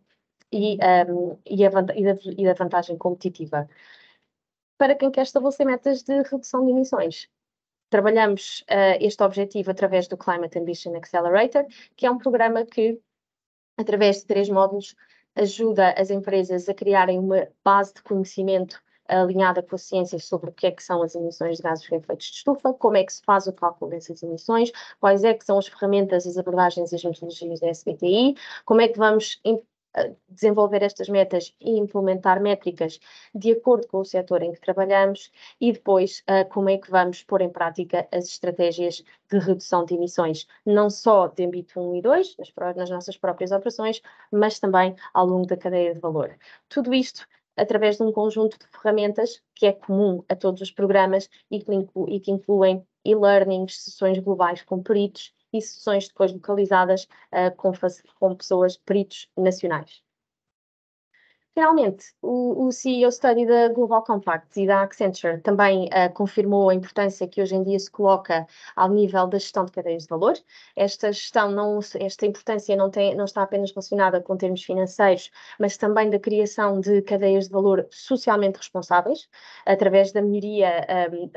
e da vantagem competitiva. Para quem quer estabelecer metas de redução de emissões, trabalhamos este objetivo através do Climate Ambition Accelerator, que é um programa que, através de 3 módulos, ajuda as empresas a criarem uma base de conhecimento alinhada com a ciência sobre o que é que são as emissões de gases com efeitos de estufa, como é que se faz o cálculo dessas emissões, quais é que são as ferramentas, as abordagens e as metodologias da SBTI, como é que vamos desenvolver estas metas e implementar métricas de acordo com o setor em que trabalhamos e depois como é que vamos pôr em prática as estratégias de redução de emissões, não só de âmbito 1 e 2, nas nossas próprias operações, mas também ao longo da cadeia de valor. Tudo isto através de um conjunto de ferramentas que é comum a todos os programas e que incluem e-learnings, sessões globais com peritos e sessões depois localizadas com pessoas, peritos nacionais. Finalmente, o CEO Study da Global Compact e da Accenture também confirmou a importância que hoje em dia se coloca ao nível da gestão de cadeias de valor. Esta importância não está apenas relacionada com termos financeiros, mas também da criação de cadeias de valor socialmente responsáveis, através da melhoria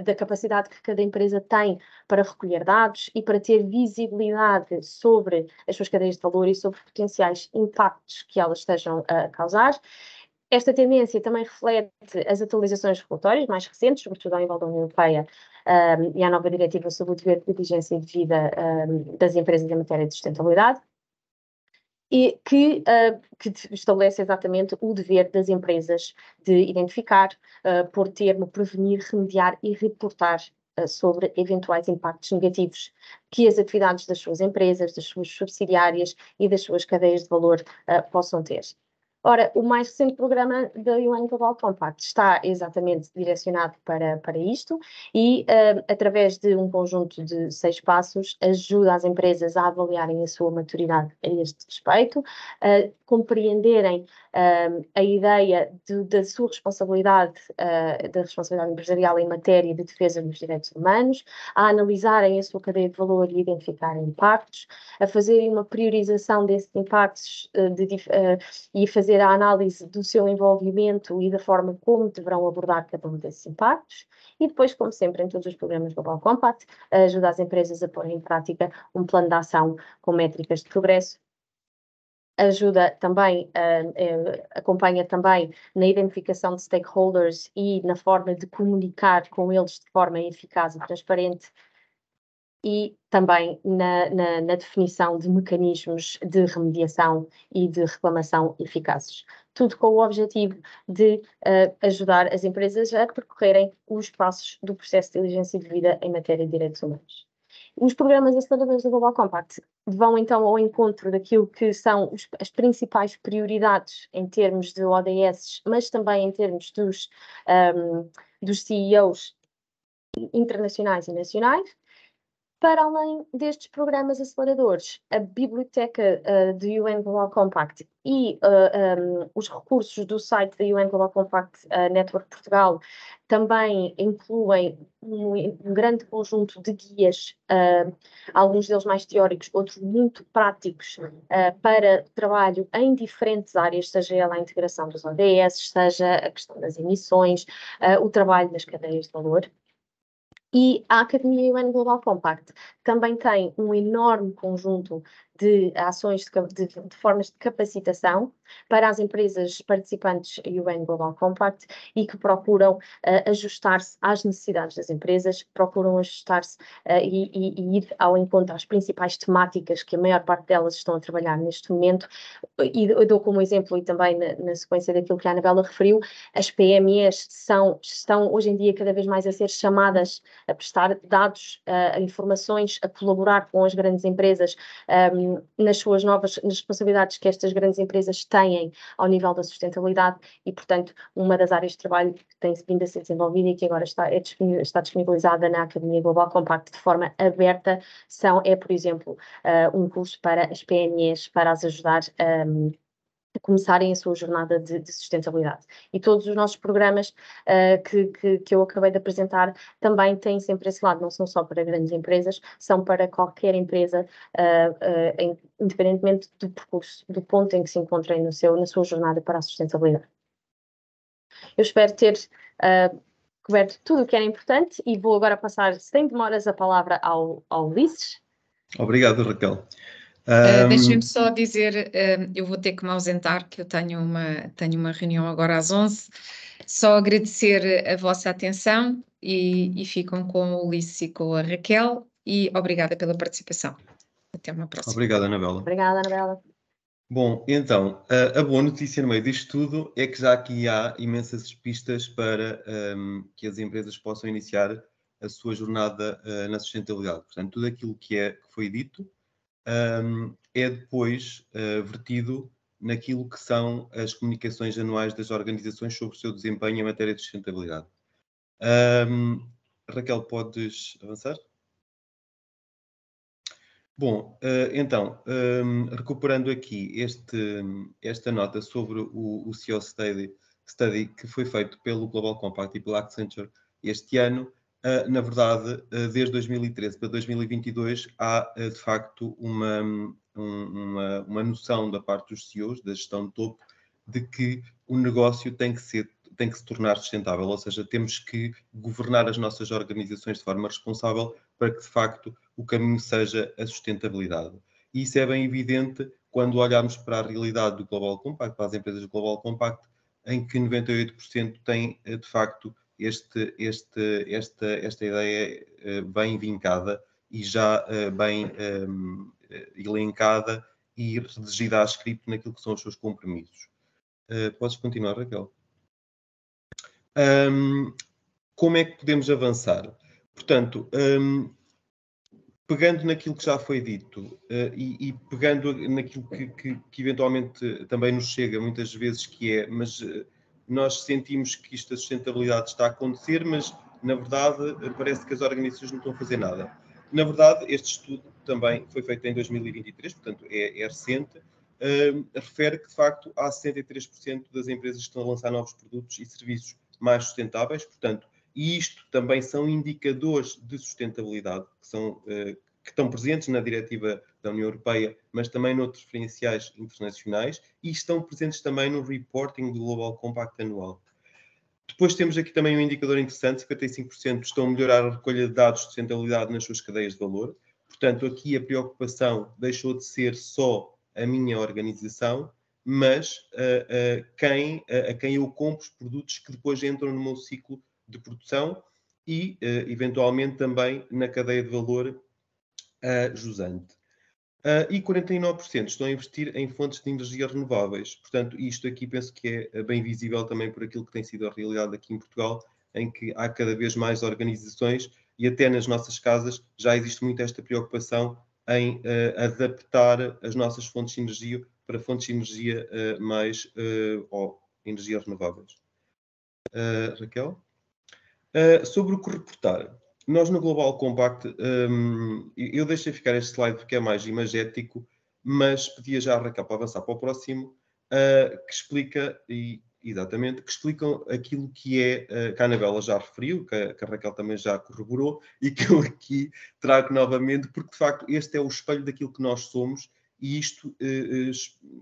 da capacidade que cada empresa tem para recolher dados e para ter visibilidade sobre as suas cadeias de valor e sobre potenciais impactos que elas estejam a causar. Esta tendência também reflete as atualizações regulatórias mais recentes, sobretudo ao nível da União Europeia, e a nova diretiva sobre o dever de diligência devida das empresas em matéria de sustentabilidade, e que estabelece exatamente o dever das empresas de identificar, por termo, prevenir, remediar e reportar sobre eventuais impactos negativos que as atividades das suas empresas, das suas subsidiárias e das suas cadeias de valor possam ter. Ora, o mais recente programa da UN Global Compact está exatamente direcionado para isto e, através de um conjunto de 6 passos, ajuda as empresas a avaliarem a sua maturidade a este respeito, a compreenderem a ideia da sua responsabilidade, da responsabilidade empresarial em matéria de defesa dos direitos humanos, a analisarem a sua cadeia de valor e identificarem impactos, a fazerem uma priorização desses impactos e fazer a análise do seu envolvimento e da forma como deverão abordar cada um desses impactos. E depois, como sempre, em todos os programas Global Compact, ajuda as empresas a pôr em prática um plano de ação com métricas de progresso. Ajuda também, acompanha também na identificação de stakeholders e na forma de comunicar com eles de forma eficaz e transparente, e também na definição de mecanismos de remediação e de reclamação eficazes. Tudo com o objetivo de ajudar as empresas a percorrerem os passos do processo de diligência devida em matéria de direitos humanos. Os programas aceleradores do Global Compact vão então ao encontro daquilo que são as principais prioridades em termos de ODS, mas também em termos dos CEOs internacionais e nacionais. Para além destes programas aceleradores, a biblioteca do UN Global Compact e os recursos do site da UN Global Compact Network Portugal também incluem um grande conjunto de guias, alguns deles mais teóricos, outros muito práticos, para trabalho em diferentes áreas, seja ela a integração dos ODS, seja a questão das emissões, o trabalho nas cadeias de valor. E a Academia UN Global Compact também tem um enorme conjunto de ações, de formas de capacitação para as empresas participantes UN Global Compact e que procuram ajustar-se às necessidades das empresas, procuram ajustar-se e ir ao encontro às principais temáticas que a maior parte delas estão a trabalhar neste momento. E eu dou como exemplo, e também na sequência daquilo que a Anabela referiu, as PMEs estão hoje em dia cada vez mais a ser chamadas a prestar dados, informações, a colaborar com as grandes empresas nas responsabilidades que estas grandes empresas têm ao nível da sustentabilidade e, portanto, uma das áreas de trabalho que tem vindo a ser desenvolvida e que agora está disponibilizada na Academia Global Compact de forma aberta é, por exemplo, um curso para as PMEs, para as ajudar a começarem a sua jornada de sustentabilidade. E todos os nossos programas que eu acabei de apresentar também têm sempre esse lado, não são só para grandes empresas, são para qualquer empresa, independentemente do percurso, do ponto em que se encontrem na sua jornada para a sustentabilidade. Eu espero ter coberto tudo o que era importante e vou agora passar, sem demoras, a palavra ao Ulisses. Obrigado, Raquel. Deixem-me só dizer, eu vou ter que me ausentar, que eu tenho uma reunião agora às 11. Só agradecer a vossa atenção e ficam com o Ulisses e com a Raquel e obrigada pela participação. Até uma próxima. Obrigado, Anabela. Obrigada, Anabela. Bom, então, a boa notícia no meio disto tudo é que já aqui há imensas pistas para que as empresas possam iniciar a sua jornada na sustentabilidade. Portanto, tudo aquilo que foi dito é depois vertido naquilo que são as comunicações anuais das organizações sobre o seu desempenho em matéria de sustentabilidade. Raquel, podes avançar? Bom, então, recuperando aqui esta nota sobre o CEO Study que foi feito pelo Global Compact e pela Accenture este ano, na verdade, desde 2013 para 2022, há de facto uma noção da parte dos CEOs, da gestão de topo, de que o negócio tem que se tornar sustentável, ou seja, temos que governar as nossas organizações de forma responsável para que, de facto, o caminho seja a sustentabilidade. E isso é bem evidente quando olharmos para a realidade do Global Compact, para as empresas do Global Compact, em que 98% têm, de facto, esta ideia bem vincada e já bem elencada e redigida a escrito naquilo que são os seus compromissos. Podes continuar, Raquel. Como é que podemos avançar? Portanto, pegando naquilo que já foi dito e pegando naquilo que eventualmente também nos chega muitas vezes, que é, mas nós sentimos que isto da sustentabilidade está a acontecer, mas na verdade parece que as organizações não estão a fazer nada. Na verdade, este estudo também foi feito em 2023, portanto é recente, refere que de facto há 63% das empresas que estão a lançar novos produtos e serviços mais sustentáveis, portanto, e isto também são indicadores de sustentabilidade que estão presentes na diretiva da União Europeia, mas também noutros referenciais internacionais e estão presentes também no reporting do Global Compact anual. Depois temos aqui também um indicador interessante, 55% estão a melhorar a recolha de dados de sustentabilidade nas suas cadeias de valor. Portanto, aqui a preocupação deixou de ser só a minha organização, mas a quem eu compro os produtos que depois entram no meu ciclo de produção e, eventualmente, também na cadeia de valor jusante. E 49% estão a investir em fontes de energia renováveis. Portanto, isto aqui penso que é bem visível também por aquilo que tem sido a realidade aqui em Portugal, em que há cada vez mais organizações e até nas nossas casas já existe muito esta preocupação em adaptar as nossas fontes de energia para fontes de energia ou energias renováveis. Raquel? Sobre o que reportar. Nós no Global Compact, eu deixei ficar este slide porque é mais imagético, mas pedia já a Raquel para avançar para o próximo, que explica, exatamente, que explicam aquilo que é, que a Anabela já referiu, que a Raquel também já corroborou, e que eu aqui trago novamente, porque de facto este é o espelho daquilo que nós somos, e isto,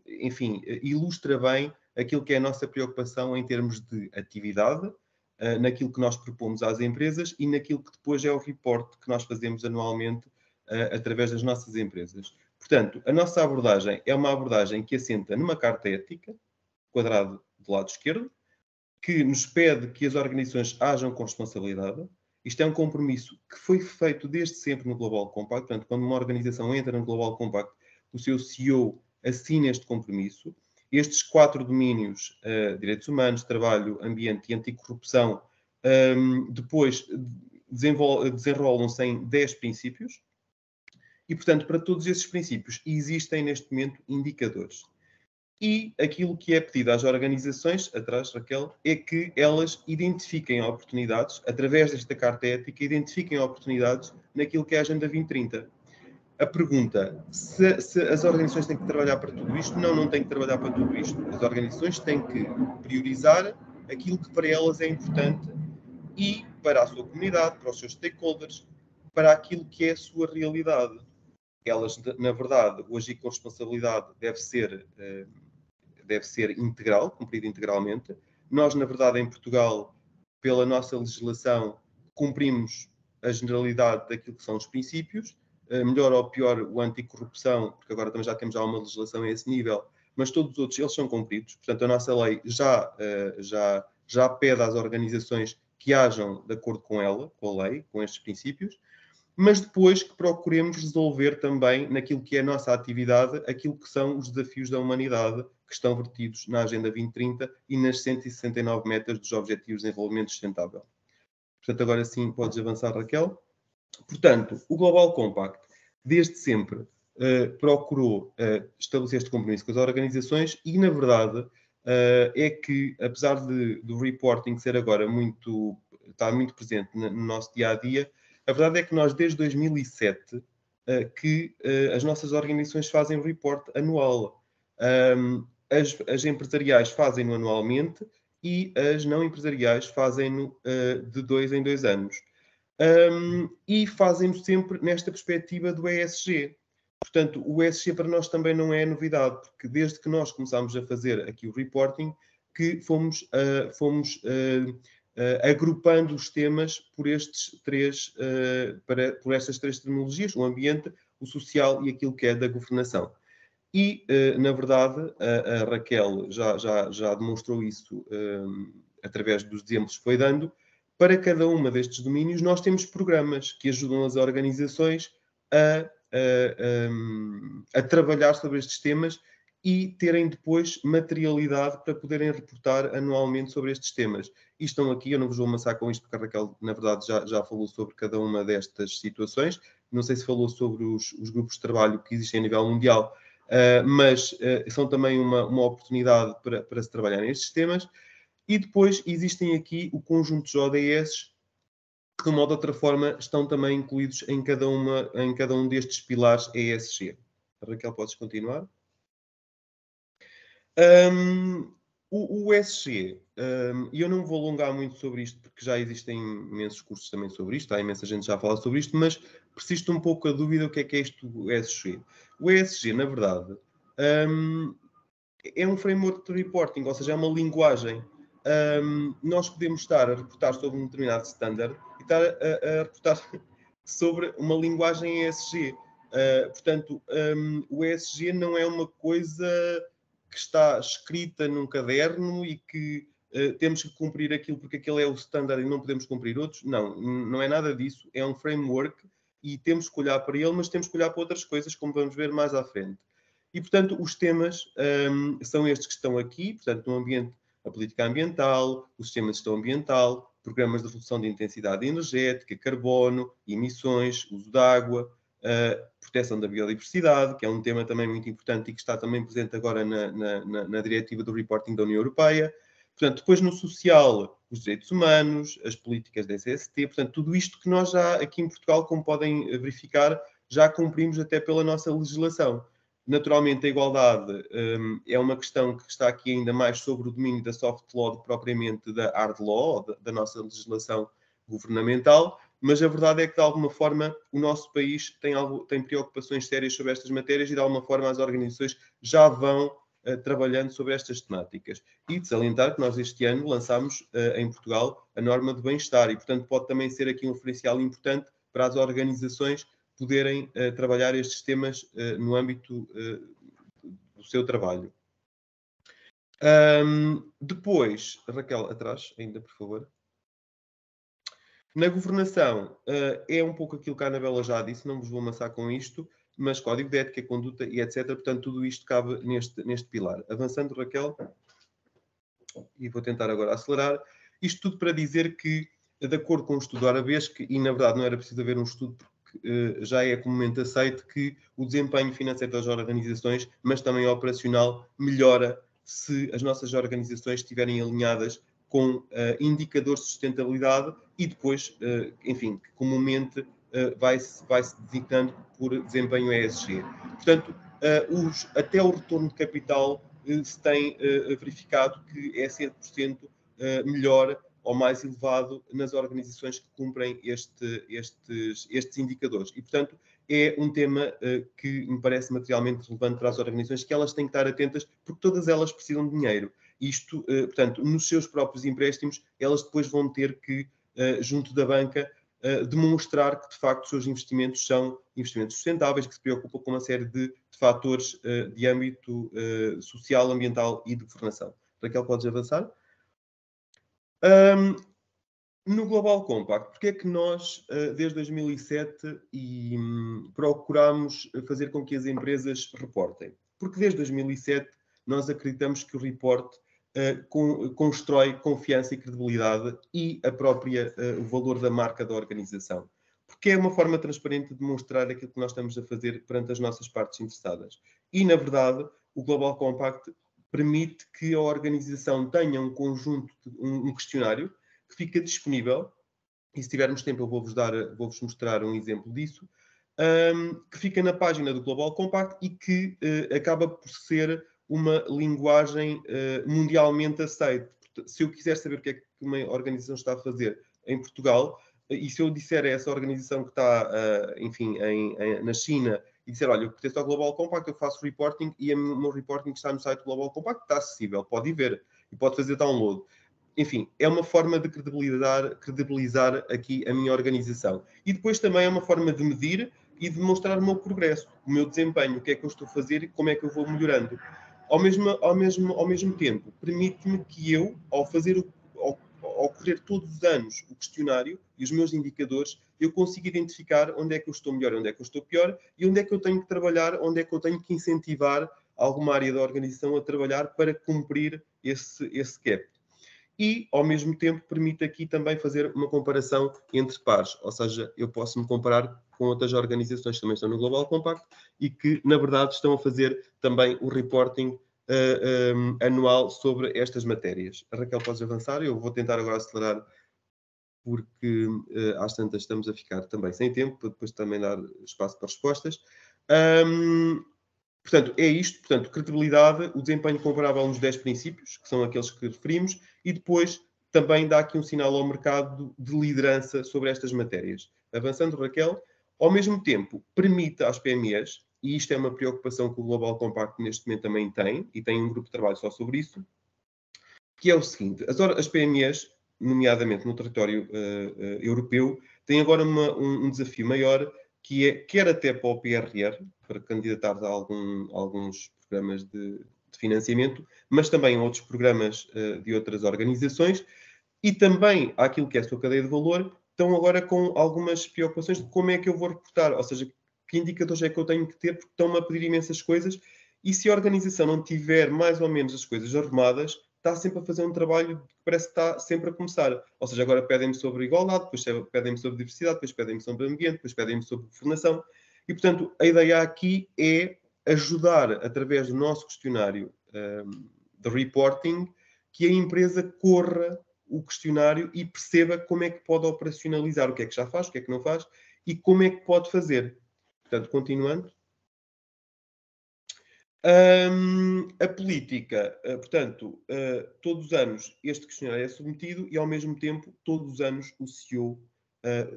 enfim, ilustra bem aquilo que é a nossa preocupação em termos de atividade, naquilo que nós propomos às empresas e naquilo que depois é o report que nós fazemos anualmente através das nossas empresas. Portanto, a nossa abordagem é uma abordagem que assenta numa carta ética, quadrado do lado esquerdo, que nos pede que as organizações ajam com responsabilidade. Isto é um compromisso que foi feito desde sempre no Global Compact. Portanto, quando uma organização entra no Global Compact, o seu CEO assina este compromisso. Estes 4 domínios, direitos humanos, trabalho, ambiente e anticorrupção, depois desenrolam-se em 10 princípios e, portanto, para todos esses princípios existem neste momento indicadores. E aquilo que é pedido às organizações, atrás, Raquel, é que elas identifiquem oportunidades, através desta carta ética, identifiquem oportunidades naquilo que é a Agenda 2030. A pergunta, se as organizações têm que trabalhar para tudo isto? Não, não têm que trabalhar para tudo isto. As organizações têm que priorizar aquilo que para elas é importante e para a sua comunidade, para os seus stakeholders, para aquilo que é a sua realidade. Elas, na verdade, o agir com responsabilidade deve ser integral, cumprido integralmente. Nós, na verdade, em Portugal, pela nossa legislação, cumprimos a generalidade daquilo que são os princípios, melhor ou pior o anticorrupção, porque agora também já temos uma legislação a esse nível, mas todos os outros, eles são cumpridos. Portanto, a nossa lei já pede às organizações que ajam de acordo com ela, com a lei, com estes princípios, mas depois que procuremos resolver também naquilo que é a nossa atividade, aquilo que são os desafios da humanidade que estão vertidos na Agenda 2030 e nas 169 metas dos Objetivos de Desenvolvimento Sustentável. Portanto, agora sim podes avançar, Raquel. Portanto, o Global Compact, desde sempre, procurou estabelecer este compromisso com as organizações e, na verdade, é que, apesar do reporting ser agora está muito presente no nosso dia-a-dia, a verdade é que nós, desde 2007, que as nossas organizações fazem report anual. As empresariais fazem-no anualmente e as não empresariais fazem-no de 2 em 2 anos. E fazem-no sempre nesta perspectiva do ESG. Portanto, o ESG para nós também não é novidade, porque desde que nós começámos a fazer aqui o reporting, que fomos agrupando os temas por estas três terminologias, o ambiente, o social e aquilo que é da governação. E, na verdade, a Raquel já demonstrou isso através dos exemplos que foi dando. Para cada uma destes domínios, nós temos programas que ajudam as organizações a trabalhar sobre estes temas e terem depois materialidade para poderem reportar anualmente sobre estes temas. E estão aqui, eu não vos vou amassar com isto, porque a Raquel, na verdade, já falou sobre cada uma destas situações. Não sei se falou sobre os grupos de trabalho que existem a nível mundial, mas são também uma oportunidade para se trabalhar nestes temas. E depois existem aqui o conjunto de ODS que, de uma ou de outra forma, estão também incluídos em cada um destes pilares ESG. Raquel, podes continuar? O ESG, e eu não vou alongar muito sobre isto, porque já existem imensos cursos também sobre isto, há imensa gente já a falar sobre isto, mas persiste um pouco a dúvida o que é isto do ESG. O ESG, na verdade, é um framework de reporting, ou seja, é uma linguagem. Nós podemos estar a reportar sobre um determinado standard e estar a reportar sobre uma linguagem ESG. Portanto, o ESG não é uma coisa que está escrita num caderno e que temos que cumprir aquilo porque aquele é o standard e não podemos cumprir outros. Não é nada disso. É um framework e temos que olhar para ele, mas temos que olhar para outras coisas, como vamos ver mais à frente. E, portanto, os temas são estes que estão aqui, portanto, no ambiente, a política ambiental, o sistema de gestão ambiental, programas de redução de intensidade energética, carbono, emissões, uso de água, proteção da biodiversidade, que é um tema também muito importante e que está também presente agora na diretiva do reporting da União Europeia. Portanto, depois no social, os direitos humanos, as políticas da SST, portanto, tudo isto que nós já aqui em Portugal, como podem verificar, já cumprimos até pela nossa legislação. Naturalmente, a igualdade é uma questão que está aqui ainda mais sobre o domínio da soft law do que propriamente da hard law, da nossa legislação governamental, mas a verdade é que, de alguma forma, o nosso país tem preocupações sérias sobre estas matérias e, de alguma forma, as organizações já vão trabalhando sobre estas temáticas. E de salientar que nós este ano lançámos em Portugal a norma de bem-estar e, portanto, pode também ser aqui um referencial importante para as organizações poderem trabalhar estes temas no âmbito do seu trabalho. Depois, Raquel, atrás ainda, por favor. Na governação, é um pouco aquilo que a Anabela já disse, não vos vou amassar com isto, mas código de ética, conduta e etc. Portanto, tudo isto cabe neste pilar. Avançando, Raquel, e vou tentar agora acelerar. Isto tudo para dizer que, de acordo com o estudo Arabesque, e na verdade não era preciso haver um estudo, já é comumente aceito que o desempenho financeiro das organizações, mas também operacional, melhora se as nossas organizações estiverem alinhadas com indicadores de sustentabilidade e depois, enfim, que comumente vai-se designando por desempenho ESG. Portanto, até o retorno de capital se tem verificado que é 7% melhor ou mais elevado nas organizações que cumprem estes indicadores. E, portanto, é um tema que me parece materialmente relevante para as organizações, que elas têm que estar atentas, porque todas elas precisam de dinheiro. Isto, portanto, nos seus próprios empréstimos, elas depois vão ter que, junto da banca, demonstrar que, de facto, os seus investimentos são investimentos sustentáveis, que se preocupam com uma série de fatores de âmbito social, ambiental e de governação. Raquel, podes avançar? No Global Compact, porque é que nós, desde 2007, procuramos fazer com que as empresas reportem? Porque desde 2007 nós acreditamos que o report constrói confiança e credibilidade e o valor da marca da organização. Porque é uma forma transparente de demonstrar aquilo que nós estamos a fazer perante as nossas partes interessadas. E, na verdade, o Global Compact permite que a organização tenha um conjunto, um questionário, que fica disponível, e se tivermos tempo eu vou-vos mostrar um exemplo disso, que fica na página do Global Compact e que acaba por ser uma linguagem mundialmente aceita. Se eu quiser saber o que é que uma organização está a fazer em Portugal, e se eu disser a essa organização que está, enfim, na China, e disser, olha, eu pertenço ao Global Compact, eu faço reporting, e o meu reporting está no site do Global Compact, está acessível, pode ir ver, e pode fazer download. Enfim, é uma forma de credibilizar aqui a minha organização. E depois também é uma forma de medir e de mostrar o meu progresso, o meu desempenho, o que é que eu estou a fazer e como é que eu vou melhorando. Ao mesmo tempo, permite-me que eu, ao correr todos os anos o questionário e os meus indicadores, eu consiga identificar onde é que eu estou melhor, onde é que eu estou pior e onde é que eu tenho que trabalhar, onde é que eu tenho que incentivar alguma área da organização a trabalhar para cumprir esse gap. E, ao mesmo tempo, permite aqui também fazer uma comparação entre pares, ou seja, eu posso me comparar com outras organizações que também estão no Global Compact e que, na verdade, estão a fazer também o reporting anual sobre estas matérias. A Raquel, podes avançar? Eu vou tentar agora acelerar, porque às tantas estamos a ficar também sem tempo, para depois também dar espaço para respostas. Portanto, é isto. Portanto, credibilidade, o desempenho comparável nos 10 princípios, que são aqueles que referimos, e depois também dá aqui um sinal ao mercado de liderança sobre estas matérias. Avançando, Raquel, ao mesmo tempo, permite às PMEs, e isto é uma preocupação que o Global Compact neste momento também tem, e tem um grupo de trabalho só sobre isso, que é o seguinte: as PMEs, nomeadamente no território europeu, têm agora um desafio maior, que é, quer até para o PRR, para candidatar a alguns programas de financiamento, mas também a outros programas de outras organizações, e também àquilo que é a sua cadeia de valor, estão agora com algumas preocupações de como é que eu vou reportar, ou seja, que indicadores é que eu tenho que ter, porque estão-me a pedir imensas coisas, e se a organização não tiver mais ou menos as coisas arrumadas, está sempre a fazer um trabalho que parece que está sempre a começar. Ou seja, agora pedem-me sobre igualdade, depois pedem-me sobre diversidade, depois pedem-me sobre ambiente, depois pedem-me sobre formação. E, portanto, a ideia aqui é ajudar, através do nosso questionário de reporting, que a empresa corra o questionário e perceba como é que pode operacionalizar, o que é que já faz, o que é que não faz e como é que pode fazer. Portanto, continuando. A política, portanto, todos os anos este questionário é submetido e, ao mesmo tempo, todos os anos o CEO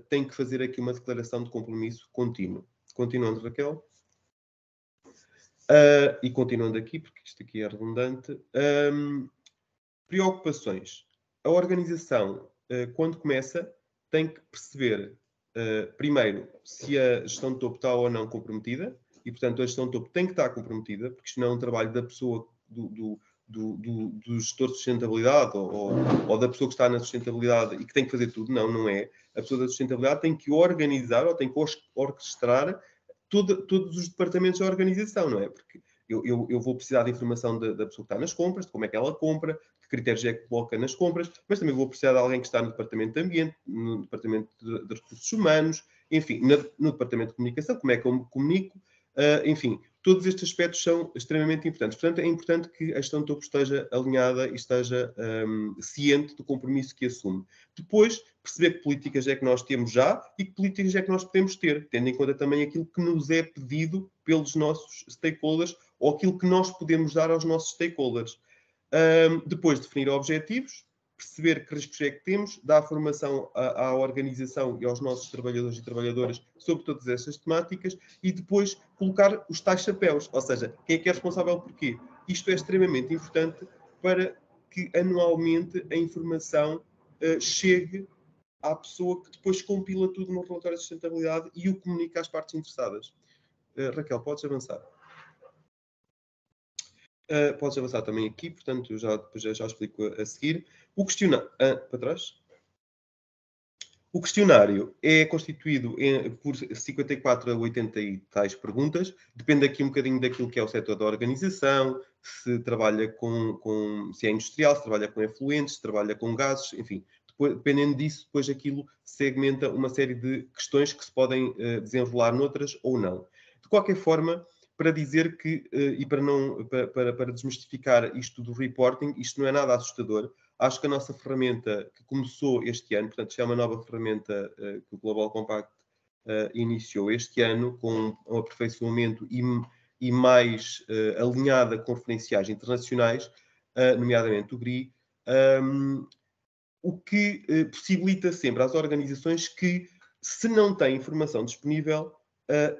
tem que fazer aqui uma declaração de compromisso contínuo. Continuando, Raquel. E continuando aqui, porque isto aqui é redundante. Preocupações. A organização, quando começa, tem que perceber, primeiro, se a gestão de topo está ou não comprometida, e, portanto, a gestão de topo tem que estar comprometida, porque isto não é um trabalho da pessoa, do gestor de sustentabilidade ou da pessoa que está na sustentabilidade e que tem que fazer tudo. Não, não é. A pessoa da sustentabilidade tem que organizar ou tem que orquestrar todos os departamentos da organização, não é? Porque eu vou precisar de informação da pessoa que está nas compras, de como é que ela compra, que critérios é que coloca nas compras, mas também vou precisar de alguém que está no departamento de ambiente, no departamento de recursos humanos, enfim, no departamento de comunicação, como é que eu me comunico, enfim, todos estes aspectos são extremamente importantes. Portanto, é importante que a gestão de topo esteja alinhada e esteja ciente do compromisso que assume. Depois, perceber que políticas é que nós temos já e que políticas é que nós podemos ter, tendo em conta também aquilo que nos é pedido pelos nossos stakeholders ou aquilo que nós podemos dar aos nossos stakeholders. Depois, definir objetivos, perceber que riscos é que temos, dar formação à organização e aos nossos trabalhadores e trabalhadoras sobre todas estas temáticas e depois colocar os tais chapéus, ou seja, quem é que é responsável por quê? Isto é extremamente importante para que anualmente a informação chegue à pessoa que depois compila tudo no relatório de sustentabilidade e o comunica às partes interessadas. Raquel, podes avançar. Podes avançar também aqui, portanto, depois já explico a seguir. O questionário... para trás? O questionário é constituído por 54 a 80 e tais perguntas. Depende aqui um bocadinho daquilo que é o setor da organização, se trabalha se é industrial, se trabalha com efluentes, se trabalha com gases, enfim. Depois, dependendo disso, depois aquilo segmenta uma série de questões que se podem desenrolar noutras ou não. De qualquer forma, para dizer que, e para desmistificar isto do reporting, isto não é nada assustador. Acho que a nossa ferramenta, que começou este ano, portanto, é uma nova ferramenta que o Global Compact iniciou este ano com um aperfeiçoamento e mais alinhada com referenciais internacionais, nomeadamente o GRI, o que possibilita sempre às organizações que, se não têm informação disponível,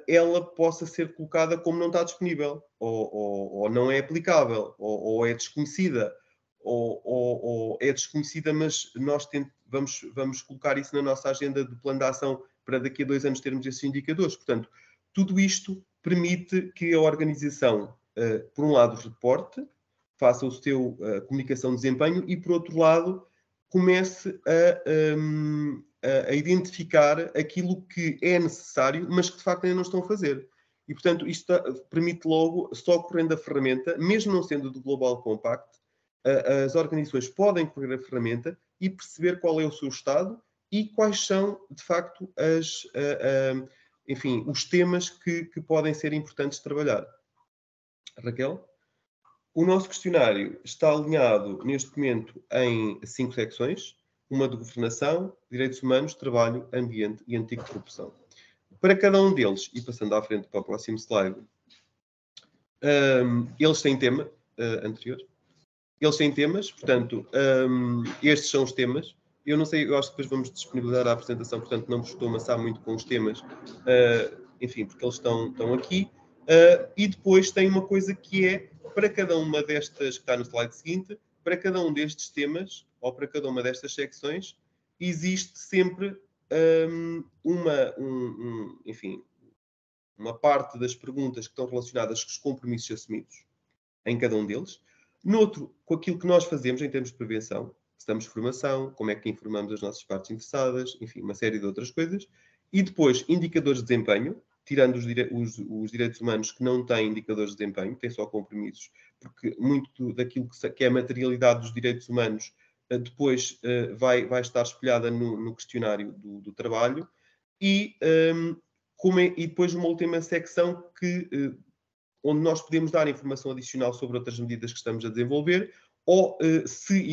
ela possa ser colocada como não está disponível, ou não é aplicável, ou é desconhecida, ou é desconhecida, mas nós vamos colocar isso na nossa agenda de plano de ação para daqui a 2 anos termos esses indicadores. Portanto, tudo isto permite que a organização, por um lado, reporte, faça o seu comunicação de desempenho e, por outro lado, comece a identificar aquilo que é necessário, mas que de facto ainda não estão a fazer. E, portanto, isto permite logo, só correndo a ferramenta, mesmo não sendo do Global Compact, as organizações podem correr a ferramenta e perceber qual é o seu estado e quais são, de facto, enfim, os temas que podem ser importantes de trabalhar. Raquel? O nosso questionário está alinhado, neste momento, em 5 secções. Uma de governação, direitos humanos, trabalho, ambiente e anticorrupção. Para cada um deles, e passando à frente para o próximo slide, eles têm tema anterior. Eles têm temas, portanto, estes são os temas. Eu não sei, eu acho que depois vamos disponibilizar a apresentação, portanto, não vos estou a amassar muito com os temas, enfim, porque eles estão aqui. E depois tem uma coisa que é, para cada uma destas, que está no slide seguinte, para cada um destes temas, ou para cada uma destas secções, existe sempre enfim, uma parte das perguntas que estão relacionadas com os compromissos assumidos em cada um deles. Noutro, com aquilo que nós fazemos em termos de prevenção, se damos formação, como é que informamos as nossas partes interessadas, enfim, uma série de outras coisas. E depois, indicadores de desempenho, tirando os direitos humanos que não têm indicadores de desempenho, têm só compromissos, porque muito daquilo que é a materialidade dos direitos humanos depois vai estar espelhada no questionário do trabalho. E depois uma última secção onde nós podemos dar informação adicional sobre outras medidas que estamos a desenvolver, ou se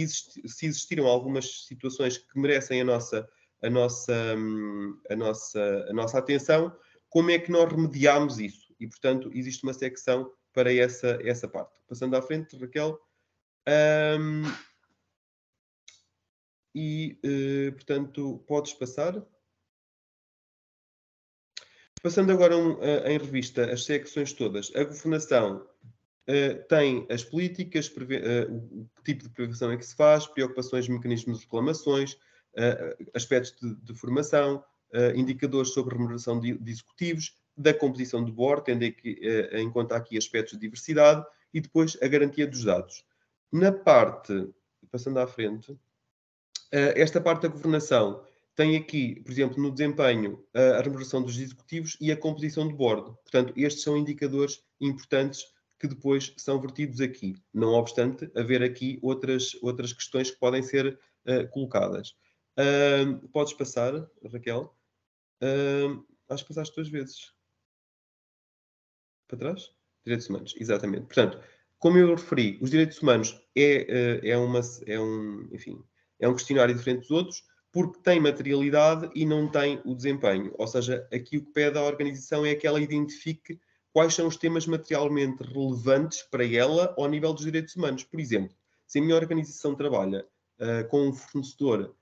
existiram algumas situações que merecem a nossa atenção, como é que nós remediamos isso? E, portanto, existe uma secção para essa parte. Passando à frente, Raquel. Portanto, podes passar. Passando agora em revista as secções todas, a governação tem as políticas, o tipo de prevenção é que se faz, preocupações, mecanismos de reclamações, aspectos de formação, indicadores sobre remuneração de executivos, da composição do board, tendo em conta aqui aspectos de diversidade, e depois a garantia dos dados. Na parte, passando à frente, esta parte da governação tem aqui, por exemplo, no desempenho, a remuneração dos executivos e a composição do board. Portanto, estes são indicadores importantes que depois são vertidos aqui. Não obstante, haver aqui outras questões que podem ser colocadas. Podes passar, Raquel? Acho que passaste 2 vezes. Para trás? Direitos humanos, exatamente. Portanto, como eu referi, os direitos humanos é um questionário diferente dos outros, porque tem materialidade e não tem o desempenho. Ou seja, aqui o que pede à organização é que ela identifique quais são os temas materialmente relevantes para ela ao nível dos direitos humanos. Por exemplo, se a minha organização trabalha com um fornecedor,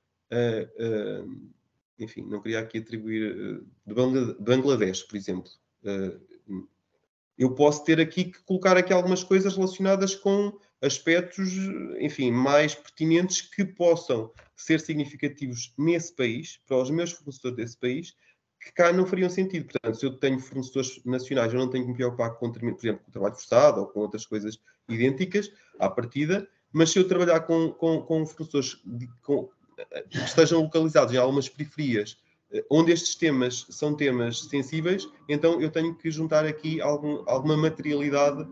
enfim, não queria aqui atribuir, de Bangladesh, por exemplo, eu posso ter aqui que colocar aqui algumas coisas relacionadas com aspectos, enfim, mais pertinentes que possam ser significativos nesse país, para os meus fornecedores desse país, que cá não fariam sentido. Portanto, se eu tenho fornecedores nacionais, eu não tenho que me preocupar com, por exemplo, com o trabalho forçado ou com outras coisas idênticas, à partida, mas se eu trabalhar com fornecedores que estejam localizados em algumas periferias, onde estes temas são temas sensíveis, então eu tenho que juntar aqui alguma materialidade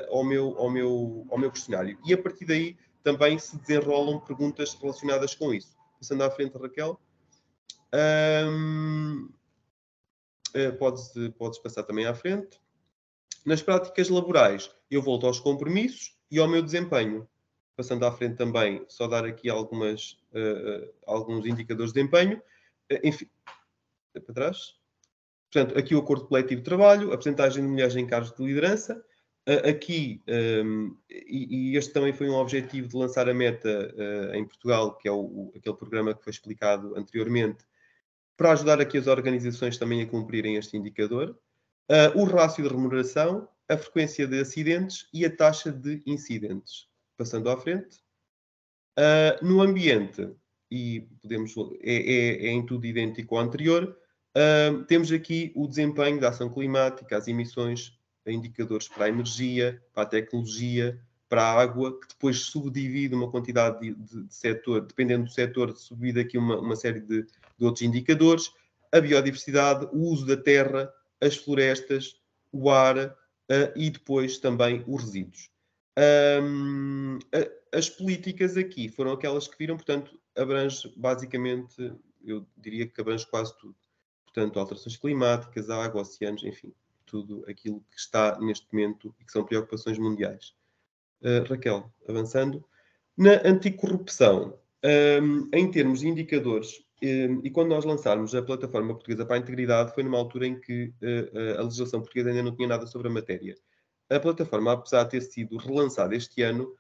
ao meu questionário. E a partir daí também se desenrolam perguntas relacionadas com isso. Passando à frente, Raquel. Podes passar também à frente. Nas práticas laborais, eu volto aos compromissos e ao meu desempenho. Passando à frente também, só dar aqui alguns indicadores de desempenho. Enfim, para trás. Portanto, aqui o acordo coletivo de trabalho, a percentagem de mulheres em cargos de liderança. Aqui, e este também foi um objetivo de lançar a meta em Portugal, que é aquele programa que foi explicado anteriormente, para ajudar aqui as organizações também a cumprirem este indicador. O rácio de remuneração, a frequência de acidentes e a taxa de incidentes. Passando à frente. No ambiente, e é em tudo idêntico ao anterior, temos aqui o desempenho da ação climática, as emissões, indicadores para a energia, para a tecnologia, para a água, que depois subdivide uma quantidade de setor, dependendo do setor, subdivide aqui uma série de outros indicadores, a biodiversidade, o uso da terra, as florestas, o ar e depois também os resíduos. As políticas aqui foram aquelas que viram, portanto, abrange basicamente, eu diria que abrange quase tudo. Portanto, alterações climáticas, água, oceanos, enfim, tudo aquilo que está neste momento e que são preocupações mundiais. Raquel, avançando. Na anticorrupção, em termos de indicadores, e quando nós lançámos a plataforma portuguesa para a integridade, foi numa altura em que a legislação portuguesa ainda não tinha nada sobre a matéria. A plataforma, apesar de ter sido relançada este ano,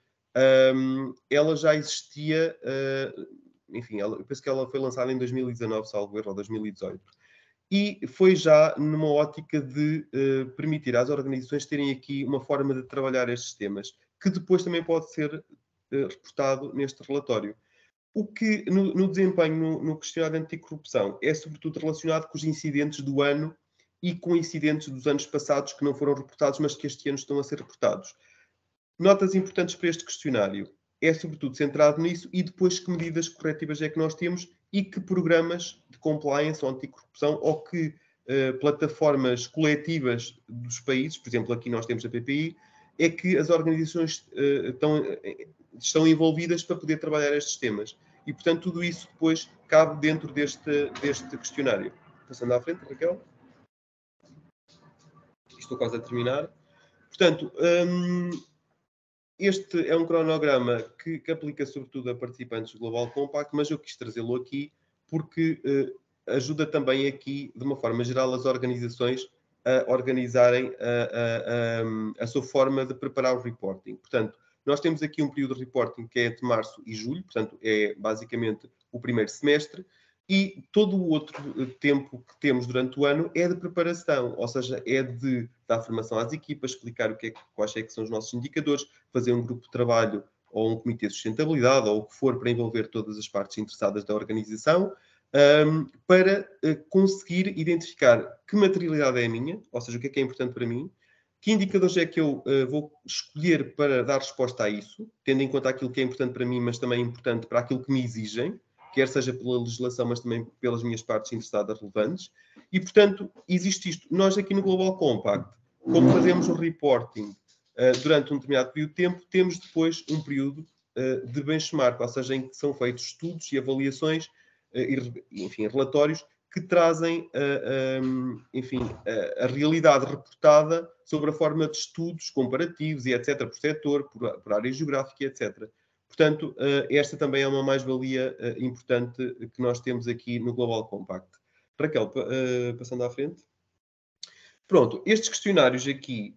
ela já existia, enfim, eu penso que ela foi lançada em 2019, salvo erro, ou 2018. E foi já numa ótica de permitir às organizações terem aqui uma forma de trabalhar estes temas, que depois também pode ser reportado neste relatório. O que, no desempenho, no questionário de anticorrupção, é sobretudo relacionado com os incidentes do ano e com incidentes dos anos passados que não foram reportados, mas que este ano estão a ser reportados. Notas importantes para este questionário. É sobretudo centrado nisso e depois que medidas corretivas é que nós temos e que programas de compliance ou anticorrupção ou que plataformas coletivas dos países, por exemplo, aqui nós temos a PPI, é que as organizações estão envolvidas para poder trabalhar estes temas. E, portanto, tudo isso depois cabe dentro deste questionário. Passando à frente, Raquel. Estou quase a terminar. Portanto, este é um cronograma que aplica sobretudo a participantes do Global Compact, mas eu quis trazê-lo aqui porque ajuda também aqui, de uma forma geral, as organizações a organizarem a sua forma de preparar o reporting. Portanto, nós temos aqui um período de reporting que é entre março e julho, portanto, é basicamente o primeiro semestre, e todo o outro tempo que temos durante o ano é de preparação, ou seja, é de dar formação às equipas, explicar quais é que são os nossos indicadores, fazer um grupo de trabalho ou um comitê de sustentabilidade, ou o que for, para envolver todas as partes interessadas da organização, para conseguir identificar que materialidade é a minha, ou seja, o que é importante para mim, que indicadores é que eu vou escolher para dar resposta a isso, tendo em conta aquilo que é importante para mim, mas também importante para aquilo que me exigem, quer seja pela legislação, mas também pelas minhas partes interessadas relevantes. E, portanto, existe isto. Nós aqui no Global Compact, como fazemos o reporting durante um determinado período de tempo, temos depois um período de benchmark, ou seja, em que são feitos estudos e avaliações, enfim, relatórios que trazem, enfim, a realidade reportada sobre a forma de estudos comparativos e etc., por setor, por área geográfica, etc. Portanto, esta também é uma mais-valia importante que nós temos aqui no Global Compact. Raquel, passando à frente. Pronto, estes questionários aqui,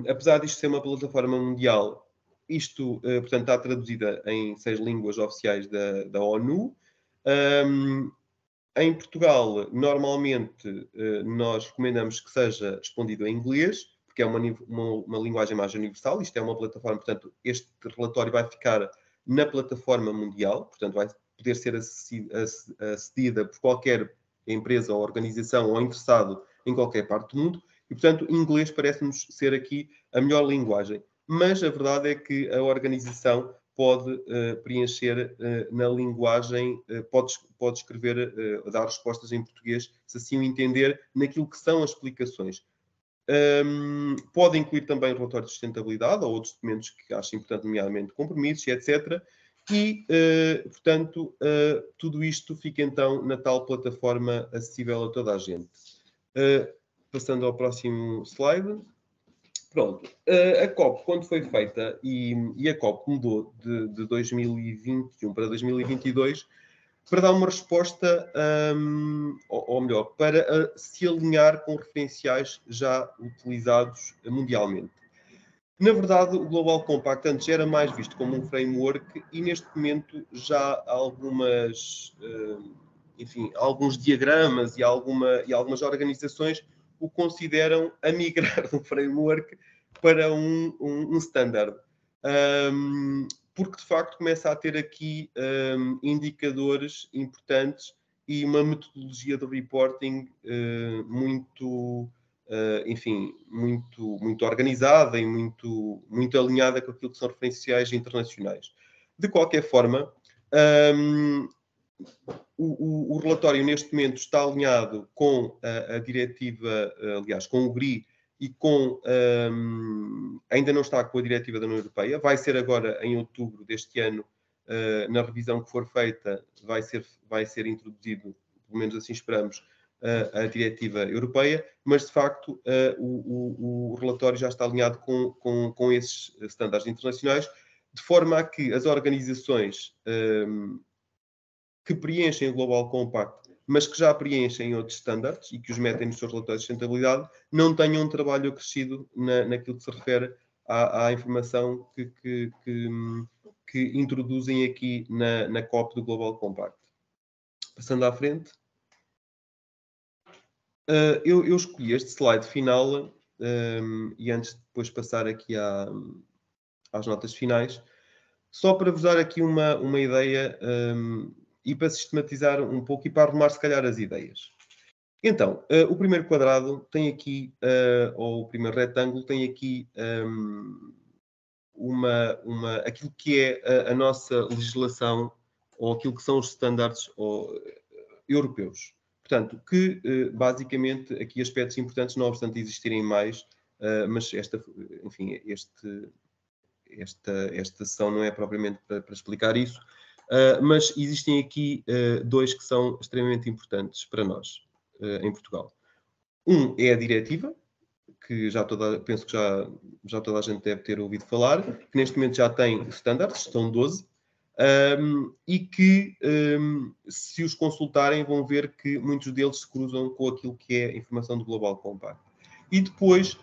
apesar disto ser uma plataforma mundial, isto, portanto, está traduzida em 6 línguas oficiais da ONU. Em Portugal, normalmente, nós recomendamos que seja respondido em inglês, porque é uma linguagem mais universal. Isto é uma plataforma, portanto, este relatório vai ficar na plataforma mundial, portanto, vai poder ser acedida por qualquer empresa ou organização ou interessado em qualquer parte do mundo. E, portanto, inglês parece-nos ser aqui a melhor linguagem. Mas a verdade é que a organização pode preencher na linguagem, pode escrever, dar respostas em português, se assim o entender, naquilo que são as explicações. Pode incluir também relatórios de sustentabilidade ou outros documentos que acho importante, nomeadamente compromissos, etc. E, portanto, tudo isto fica então na tal plataforma acessível a toda a gente. Passando ao próximo slide. Pronto, a COP, quando foi feita, e a COP mudou de 2021 para 2022, para dar uma resposta, ou melhor, para se alinhar com referenciais já utilizados mundialmente. Na verdade, o Global Compact antes era mais visto como um framework e neste momento já há algumas, enfim, alguns diagramas e algumas organizações o consideram a migrar do framework para um standard. Porque de facto começa a ter aqui indicadores importantes e uma metodologia de reporting muito, enfim, muito organizada e muito alinhada com aquilo que são referenciais internacionais. De qualquer forma, o relatório neste momento está alinhado com a diretiva, aliás, com o GRI e com, ainda não está com a diretiva da União Europeia, vai ser agora em outubro deste ano, na revisão que for feita, vai ser introduzido, pelo menos assim esperamos, a diretiva europeia, mas de facto o relatório já está alinhado com esses estándares internacionais, de forma a que as organizações que preenchem o Global Compact, mas que já preenchem outros estándares e que os metem nos seus relatórios de sustentabilidade, não tenham um trabalho acrescido naquilo que se refere à informação que introduzem aqui na COP do Global Compact. Passando à frente. Eu escolhi este slide final e antes de depois passar aqui às notas finais, só para vos dar aqui uma ideia e para sistematizar um pouco e para arrumar se calhar as ideias. Então, o primeiro quadrado tem aqui, ou o primeiro retângulo tem aqui aquilo que é a nossa legislação ou aquilo que são os estándares europeus. Portanto, que basicamente aqui aspectos importantes, não obstante existirem mais, mas esta sessão não é propriamente para explicar isso, mas existem aqui dois que são extremamente importantes para nós, em Portugal. Um é a diretiva, que penso que já toda a gente deve ter ouvido falar, que neste momento já tem standards, são 12, e que, se os consultarem, vão ver que muitos deles se cruzam com aquilo que é a informação do Global Compact. E depois,